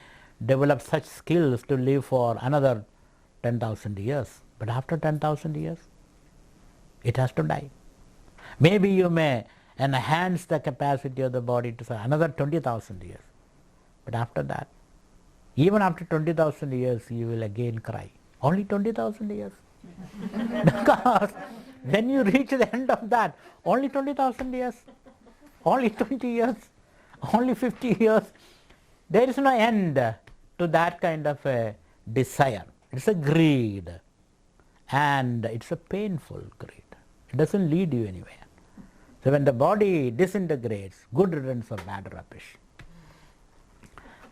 develop such skills to live for another 10,000 years. But after 10,000 years, it has to die. Maybe you may enhance the capacity of the body to another 20,000 years. But after that, even after 20,000 years, you will again cry. Only 20,000 years. Because when you reach the end of that, only 20,000 years, only 20 years, only 50 years, there is no end to that kind of a desire. It's a greed, and it's a painful greed. It doesn't lead you anywhere. So when the body disintegrates, good riddance or bad rubbish.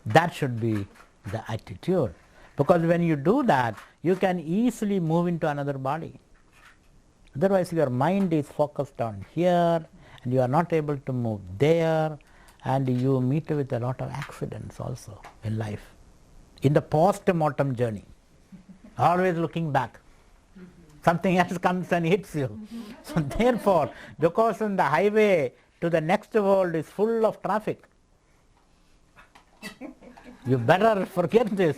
That should be the attitude. Because when you do that, you can easily move into another body. Otherwise your mind is focused on here, and you are not able to move there, and you meet with a lot of accidents also in life. In the post-mortem journey, always looking back. Something else comes and hits you. So therefore, because on the highway to the next world is full of traffic, you better forget this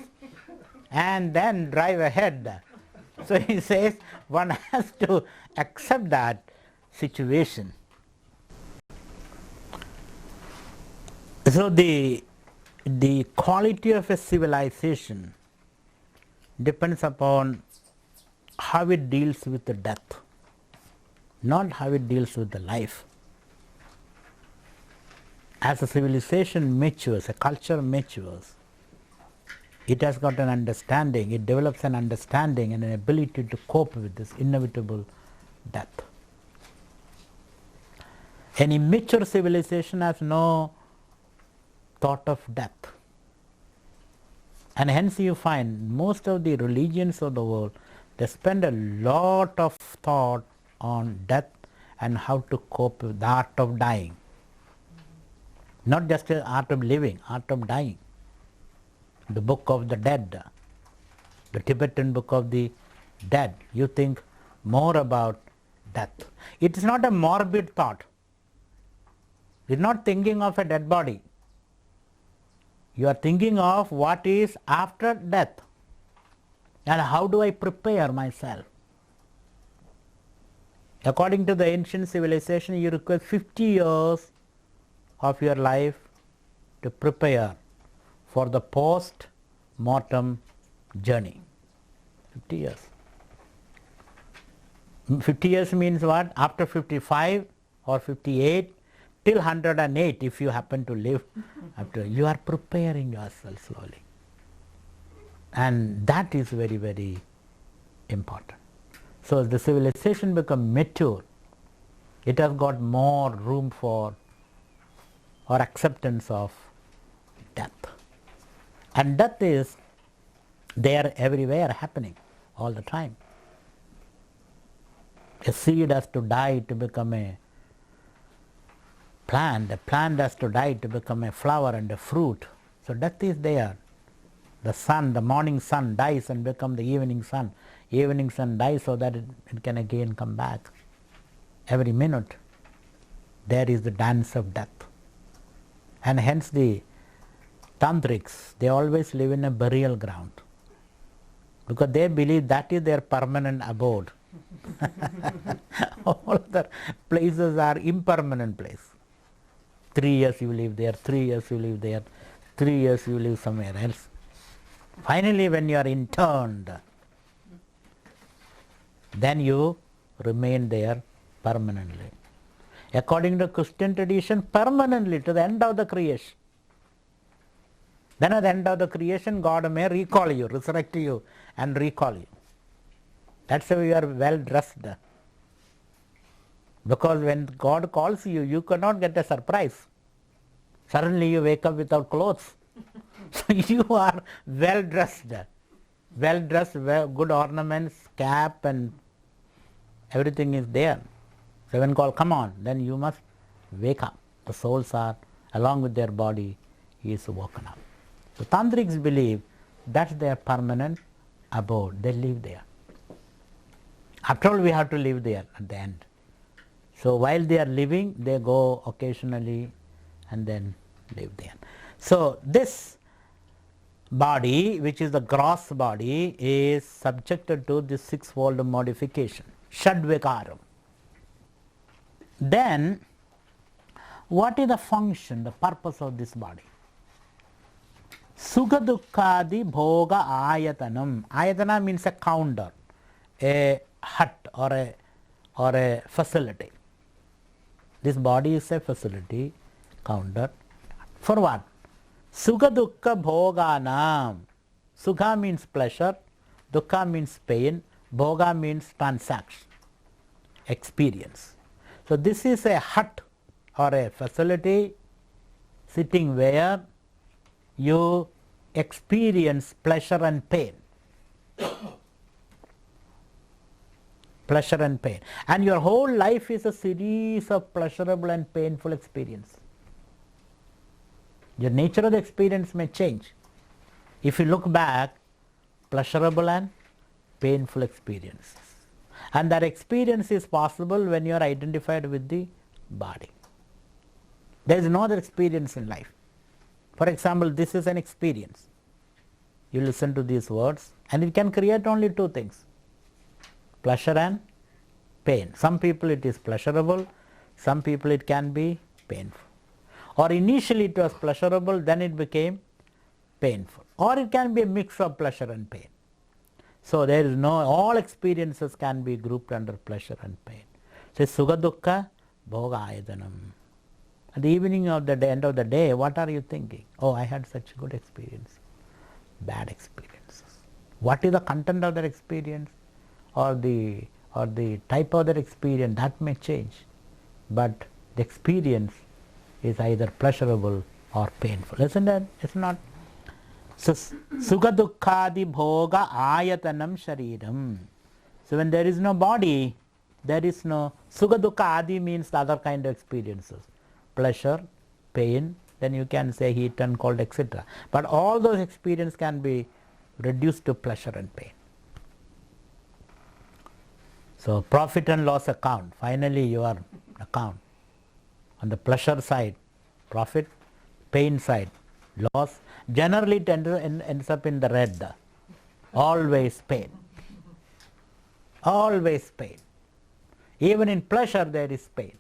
and then drive ahead. So he says one has to accept that situation. So the quality of a civilization depends upon how it deals with the death, not how it deals with the life. As a civilization matures, a culture matures, it has got an understanding, it develops an understanding and an ability to cope with this inevitable death. An immature civilization has no thought of death. And hence you find most of the religions of the world, they spend a lot of thought on death and how to cope with the art of dying. Not just the art of living, art of dying. The book of the dead, the Tibetan book of the dead, you think more about death. It is not a morbid thought. You are not thinking of a dead body. You are thinking of what is after death and how do I prepare myself. According to the ancient civilization, you require 50 years of your life to prepare for the post-mortem journey. 50 years. 50 years means what? After 55 or 58 till 108, if you happen to live, after you are preparing yourself slowly. And that is very, very important. So as the civilization becomes mature, it has got more room for or acceptance of death. And death is there everywhere, happening all the time. A seed has to die to become a plant has to die to become a flower and a fruit. So death is there. The sun, the morning sun dies and becomes the evening sun. Evening sun dies so that it can again come back. Every minute there is the dance of death. And hence the tantrics, they always live in a burial ground, because they believe that is their permanent abode. All other places are impermanent place. 3 years you live there, 3 years you live there, 3 years you live somewhere else. Finally, when you are interned, then you remain there permanently. According to Christian tradition, permanently to the end of the creation. Then at the end of the creation, God may recall you, resurrect you and recall you. That's why you are well dressed. Because when God calls you, you cannot get a surprise. Suddenly you wake up without clothes. So you are well dressed, good ornaments, cap and everything is there. So when called, come on, then you must wake up. The souls are, along with their body, is woken up. So tantrics believe that's their permanent abode. They live there. After all, we have to live there at the end. So while they are living, they go occasionally and then live there. So this body, which is the gross body, is subjected to this sixfold modification, Shadvikaram. Then, what is the function, the purpose of this body? Sukha Dukkhadi Bhoga Ayatanam. Ayatana means a counter, a hut or a facility. This body is a facility, counter. For what? Sukha Dukkha Bhoganam. Sukha means pleasure, Dukkha means pain, Bhoga means transaction, experience. So this is a hut or a facility sitting where you experience pleasure and pain. Pleasure and pain. And your whole life is a series of pleasurable and painful experience. Your nature of the experience may change. If you look back, pleasurable and painful experiences. And that experience is possible when you are identified with the body. There is no other experience in life. For example, this is an experience. You listen to these words and it can create only two things, pleasure and pain. Some people it is pleasurable, some people it can be painful. Or initially it was pleasurable, then it became painful. Or it can be a mix of pleasure and pain. So there is no, all experiences can be grouped under pleasure and pain. So Sukha Dukkha Bhoga Ayatanam. At the evening of the day, end of the day, what are you thinking? Oh, I had such good experience, bad experiences. What is the content of that experience or the type of that experience? That may change, but the experience is either pleasurable or painful. Isn't it? It's not. So Sukha Dukkhadi Bhoga Ayatanam Shariram. So when there is no body, there is no Sukha Dukkha Adi means the other kind of experiences. Pleasure, pain, then you can say heat and cold, etc. But all those experiences can be reduced to pleasure and pain. So profit and loss account, finally your account. On the pleasure side, profit, pain side, loss. Generally it ends up in the red. Always pain. Always pain. Even in pleasure there is pain.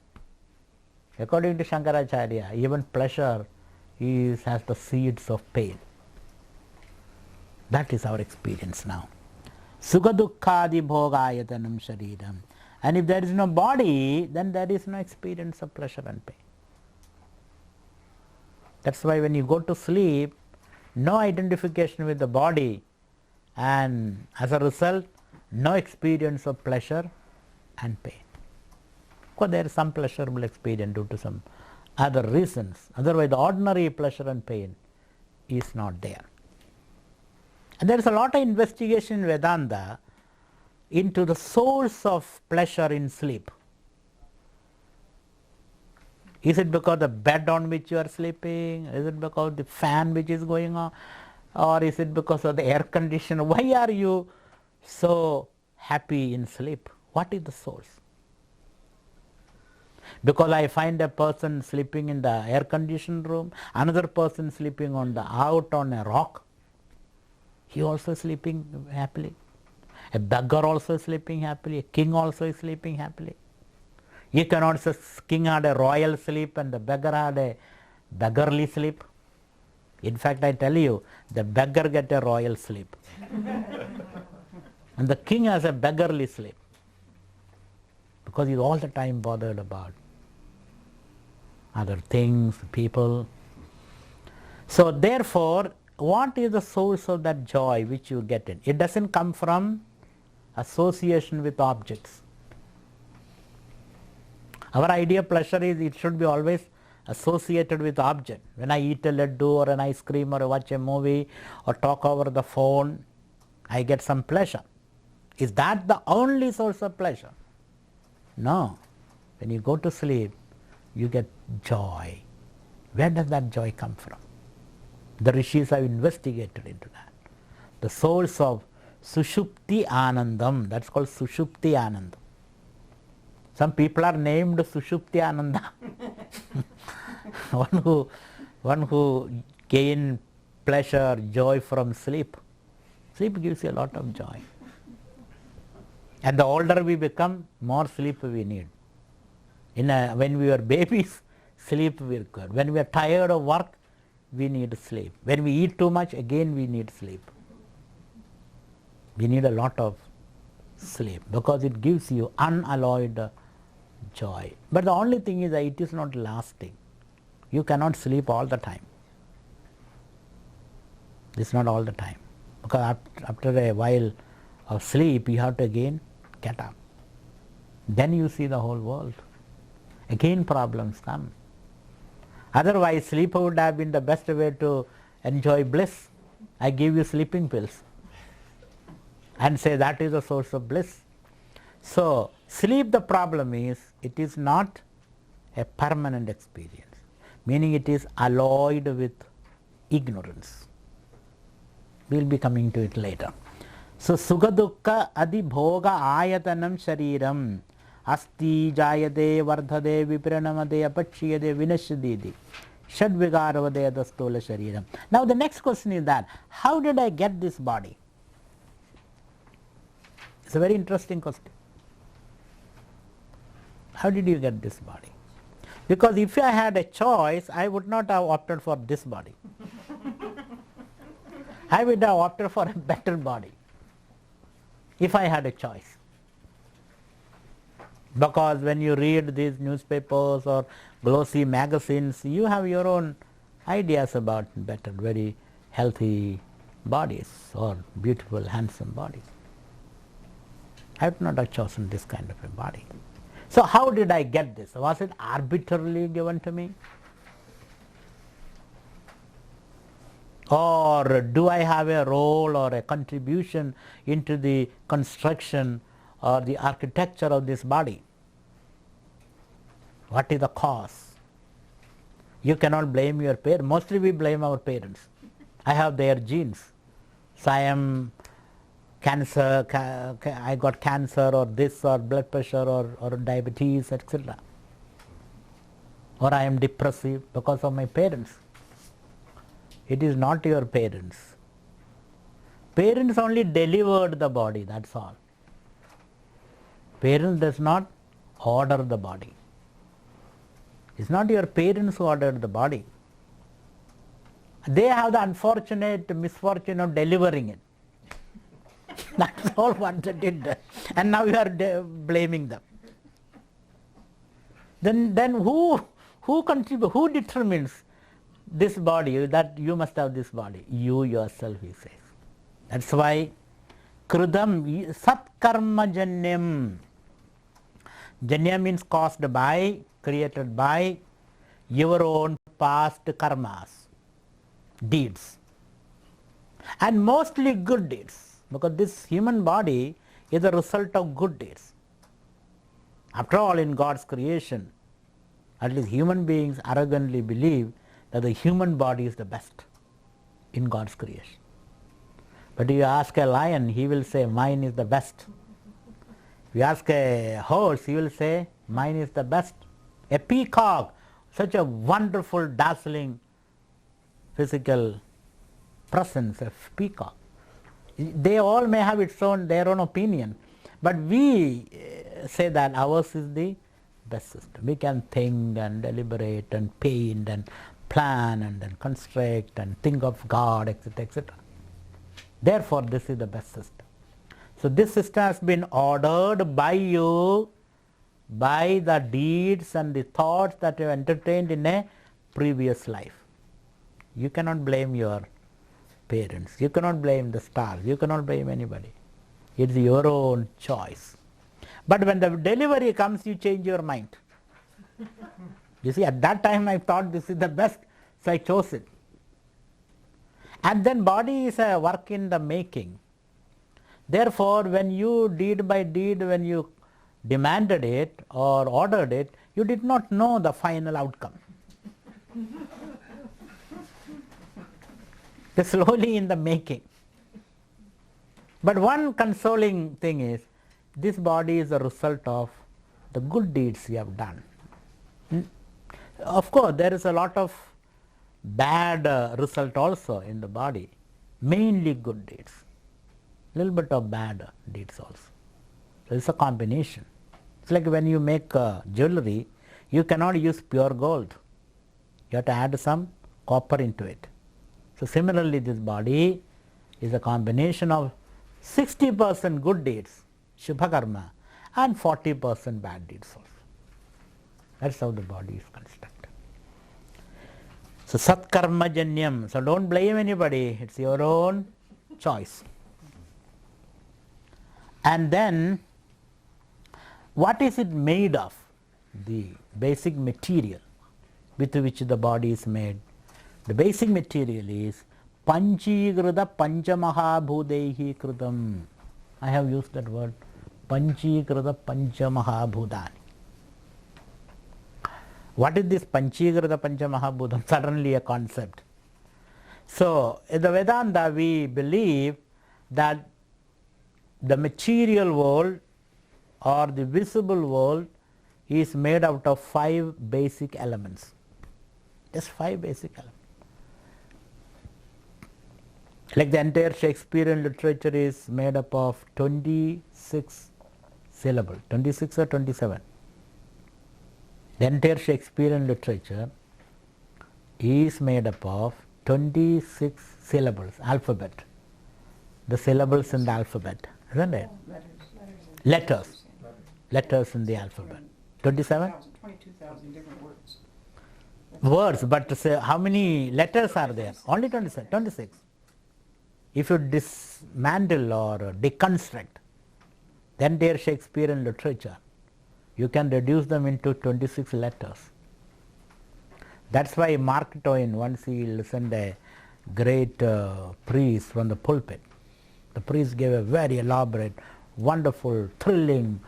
According to Shankaracharya, even pleasure has the seeds of pain. That is our experience now. Sukha dukkhadi bhogayatanam shariram. And if there is no body, then there is no experience of pleasure and pain. That's why when you go to sleep, no identification with the body, and as a result, no experience of pleasure and pain. Of course, there is some pleasurable experience due to some other reasons. Otherwise, the ordinary pleasure and pain is not there. And there is a lot of investigation in Vedanta into the source of pleasure in sleep. Is it because the bed on which you are sleeping? Is it because the fan which is going on? Or is it because of the air conditioner? Why are you so happy in sleep? What is the source? Because I find a person sleeping in the air conditioned room, another person sleeping out on a rock, he also sleeping happily. A beggar also sleeping happily, a king also is sleeping happily. You cannot say king had a royal sleep and the beggar had a beggarly sleep. In fact, I tell you, the beggar get a royal sleep. And the king has a beggarly sleep. Because he's all the time bothered about other things, people. So therefore, what is the source of that joy which you get in? It doesn't come from association with objects. Our idea of pleasure is it should be always associated with object. When I eat a laddu or an ice cream or watch a movie or talk over the phone, I get some pleasure. Is that the only source of pleasure? No. When you go to sleep, you get joy. Where does that joy come from? The rishis have investigated into that. The source of Sushupti Anandam, that's called Sushupti Anandam. Some people are named Sushupti Ananda. one who gain pleasure, joy from sleep. Sleep gives you a lot of joy. And the older we become, more sleep we need. When we were babies, sleep we require. When we are tired of work, we need sleep. When we eat too much, again we need sleep. We need a lot of sleep because it gives you unalloyed joy. But the only thing is that it is not lasting. You cannot sleep all the time. It's not all the time. Because after a while of sleep, you have to again get up. Then you see the whole world. Again problems come. Otherwise, sleep would have been the best way to enjoy bliss. I give you sleeping pills and say that is the source of bliss. So, sleep, the problem is, it is not a permanent experience, meaning it is alloyed with ignorance. We will be coming to it later. So, Sukha Dukkha Adi Bhoga Ayatanam Shariram Asti Jayade Vardhade Vipranamade Apachiyade Vinashyadidi Shadvigaravade Adastola Shariram. Now the next question is that, how did I get this body? It's a very interesting question. How did you get this body? Because if I had a choice, I would not have opted for this body. I would have opted for a better body if I had a choice. Because when you read these newspapers or glossy magazines, you have your own ideas about better, very healthy bodies or beautiful, handsome bodies. I would not have chosen this kind of a body. So how did I get this? Was it arbitrarily given to me? Or do I have a role or a contribution into the construction or the architecture of this body? What is the cause? You cannot blame your parents. Mostly we blame our parents. I have their genes. So I am cancer, I got cancer or this or blood pressure or diabetes, etc. Or I am depressive because of my parents. It is not your parents. Parents only delivered the body, that's all. Parents does not order the body. It's not your parents who ordered the body. They have the unfortunate misfortune of delivering it. That's all what they did. And now you are blaming them. Then who contributes, who determines this body, that you must have this body? You yourself, he says. That's why Krudam Satkarma Janyam. Janya means caused by, created by your own past karmas, deeds. And mostly good deeds, because this human body is a result of good deeds. After all, in God's creation, at least human beings arrogantly believe that the human body is the best in God's creation. But if you ask a lion, he will say, mine is the best. If you ask a horse, he will say, mine is the best. A peacock, such a wonderful, dazzling physical presence, a peacock. They all may have their own opinion, but we say that ours is the best system. We can think and deliberate and paint and plan and then construct and think of God, etc., etc. Therefore, this is the best system. So this system has been ordered by you, by the deeds and the thoughts that you entertained in a previous life. You cannot blame your parents, you cannot blame the stars, you cannot blame anybody. It's your own choice. But when the delivery comes, you change your mind. You see, at that time I thought this is the best, so I chose it. And then body is a work in the making. Therefore, when you deed by deed, when you demanded it or ordered it, you did not know the final outcome. It's slowly in the making. But one consoling thing is, this body is a result of the good deeds you have done. Of course, there is a lot of bad result also in the body, mainly good deeds, little bit of bad deeds also. So it's a combination. It's like when you make jewelry, you cannot use pure gold. You have to add some copper into it. So similarly, this body is a combination of 60% good deeds, Shubha Karma, and 40% bad deeds also. That's how the body is constructed. So Satkarma Janyam. So don't blame anybody, it's your own choice. And then, what is it made of? The basic material with which the body is made. The basic material is Panchikrita Panchamahabhudehi Kritam. I have used that word, Panchikrita Panchamahabhudani. What is this Panchikrita Panchamahabhudam? Suddenly a concept. So, in the Vedanta we believe that the material world or the visible world is made out of 5 basic elements. Just 5 basic elements. Like the entire Shakespearean literature is made up of 26 syllables, 26 or 27. The entire Shakespearean literature is made up of 26 syllables, alphabet. The syllables in the alphabet, isn't it? Letters. Letters in the alphabet. 27? 22,000 different words. Words, but say, how many letters are there? Only 27, 26. If you dismantle or deconstruct the entire Shakespearean literature, you can reduce them into 26 letters. That's why Mark Twain, once he listened a great priest from the pulpit. The priest gave a very elaborate, wonderful, thrilling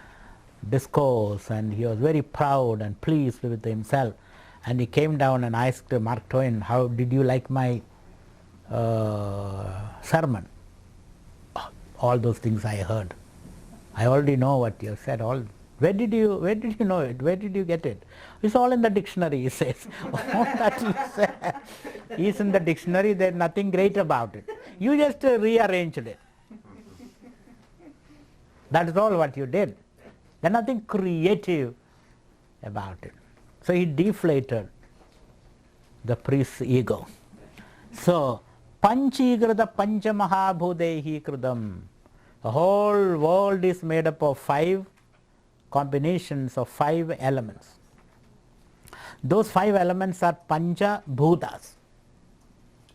discourse, and he was very proud and pleased with himself. And he came down and asked Mark Twain, how did you like my sermon? Oh, all those things I heard. I already know what you said. Where did you know it? Where did you get it? It's all in the dictionary, he says. All that you said is in the dictionary. There's nothing great about it. You just rearranged it. That is all what you did. There's nothing creative about it. So he deflated the priest's ego. So, Panchigrada Panchamahabhudehi Krudam. The whole world is made up of 5 combinations of 5 elements. Those 5 elements are Pancha Bhutas,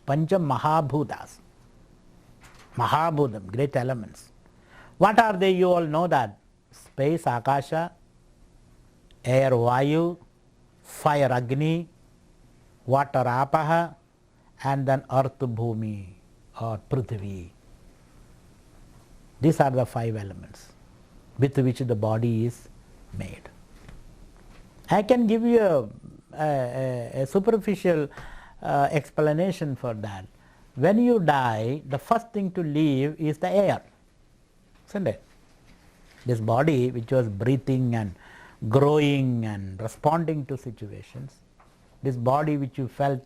Pancha Mahabhutas, Mahabhutam, great elements. What are they? You all know that. Space, Akasha, air, Vayu, fire, Agni, water, Apaha, and then earth, Bhumi or Prithvi. These are the 5 elements with which the body is made. I can give you a superficial explanation for that. When you die, the first thing to leave is the air, isn't it? This body which was breathing and growing and responding to situations, this body which you felt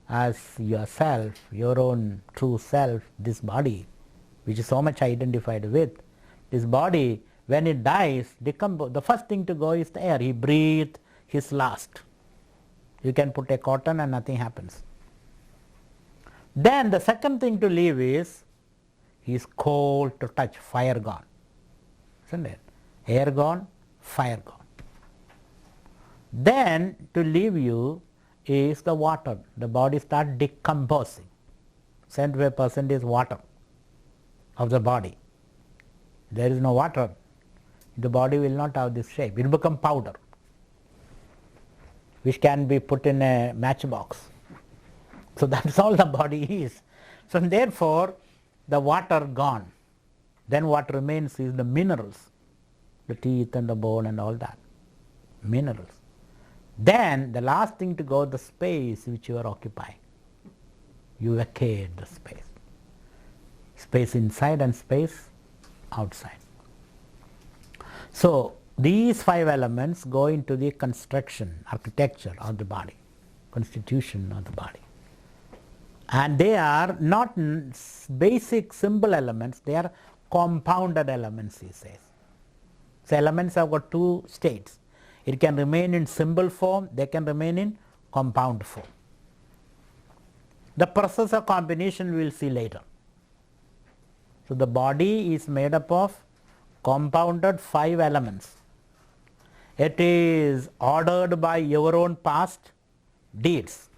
as yourself, your own true self, this body which is so much identified with, this body when it dies, the first thing to go is the air. He breathed his last. You can put a cotton and nothing happens. Then the second thing to leave is, he is cold to touch, fire gone, isn't it? Air gone, fire gone. Then to leave you is the water. The body starts decomposing. 75% is water of the body. There is no water, the body will not have this shape. It will become powder, which can be put in a matchbox. So that's all the body is. So therefore, the water gone. Then what remains is the minerals, the teeth and the bone and all that, minerals. Then the last thing to go, the space which you are occupying. You vacate the space. Space inside and space outside. So these 5 elements go into the construction, architecture of the body, constitution of the body. And they are not basic simple elements, they are compounded elements, he says. So elements have got 2 states. It can remain in symbol form, they can remain in compound form. The process of combination we will see later. So the body is made up of compounded 5 elements. It is ordered by your own past deeds,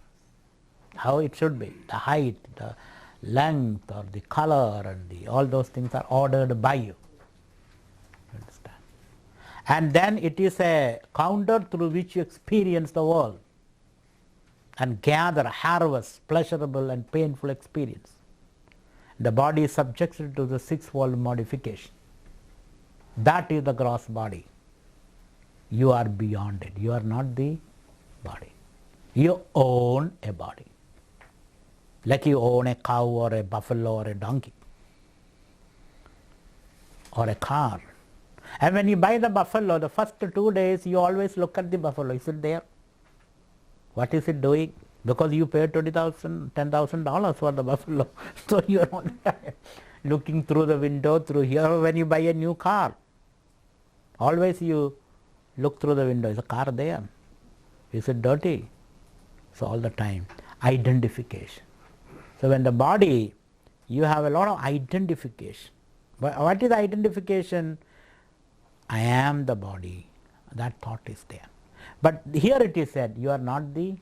how it should be, the height, the length or the color and all those things are ordered by you. Understand? And then it is a counter through which you experience the world and gather, harvest pleasurable and painful experience. The body is subjected to the 6-fold modification. That is the gross body. You are beyond it. You are not the body. You own a body. Like you own a cow or a buffalo or a donkey or a car. And when you buy the buffalo, the first 2 days you always look at the buffalo. Is it there? What is it doing? Because you paid $20,000, $10,000 for the buffalo. So you are looking through the window, through here. When you buy a new car, always you look through the window. Is the car there? Is it dirty? So all the time, identification. So when the body, you have a lot of identification. But what is identification? I am the body. That thought is there. But here it is said, you are not the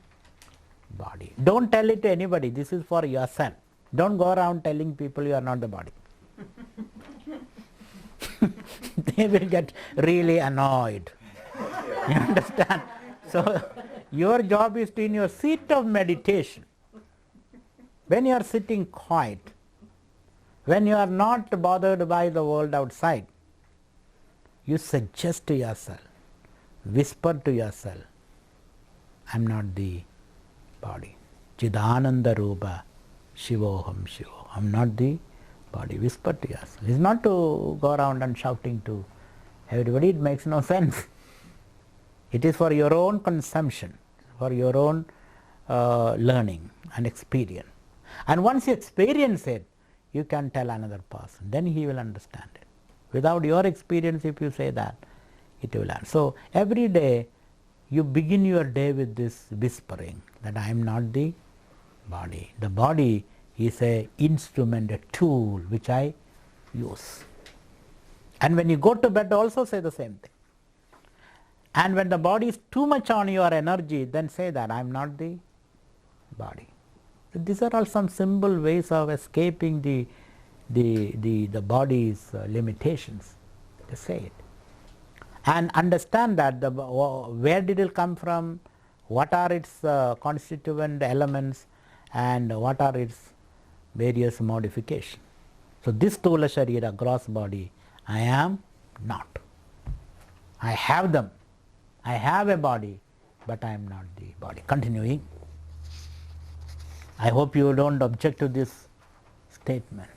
body. Don't tell it to anybody. This is for yourself. Don't go around telling people you are not the body. They will get really annoyed. You understand? So your job is to, in your seat of meditation, when you are sitting quiet, when you are not bothered by the world outside, you suggest to yourself, whisper to yourself, I am not the body. Chidananda Rupa Shivoham Shivo. I am not the body. Whisper to yourself. It is not to go around and shouting to everybody. It makes no sense. It is for your own consumption, for your own learning and experience. And once you experience it, you can tell another person. Then he will understand it. Without your experience, if you say that, it will end. So every day you begin your day with this whispering that I am not the body. The body is a instrument, a tool which I use. And when you go to bed also say the same thing. And when the body is too much on your energy, then say that I am not the body. So these are all some simple ways of escaping the body's limitations. Just say it. And understand that where did it come from, what are its constituent elements, and what are its various modifications. So this Stula Sharira, gross body, I am not. I have them. I have a body, but I am not the body. Continuing. I hope you don't object to this statement.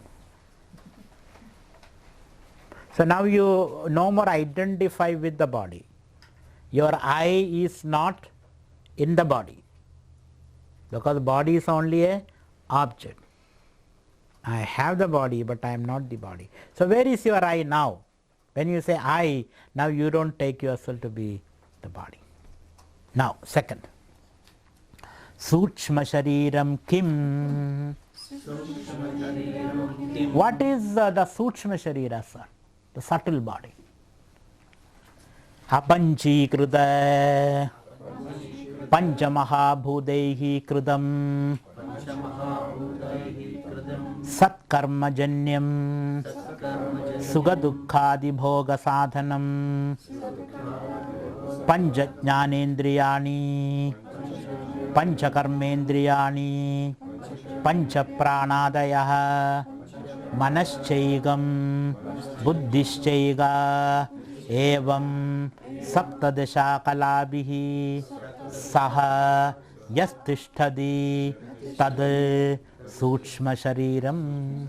So now you no more identify with the body. Your I is not in the body, because body is only a object. I have the body, but I am not the body. So where is your I now? When you say I, now you don't take yourself to be the body. Now second, Sukshma Shariram Kim. What is the Sukshma Sharira, sir? The subtle body. Apanchikruta Panchamahabhudehi Krudam Satkarmajanyam Sugadukkadi Bhoga Sadhanam Panchajnanendriyani Panchakarmendriyani Panchapranadayah Manaschaigam Buddhischaiga Evam Saptadasha Kalabihi Saha Yastishtadi Tad Sukshma Shariram.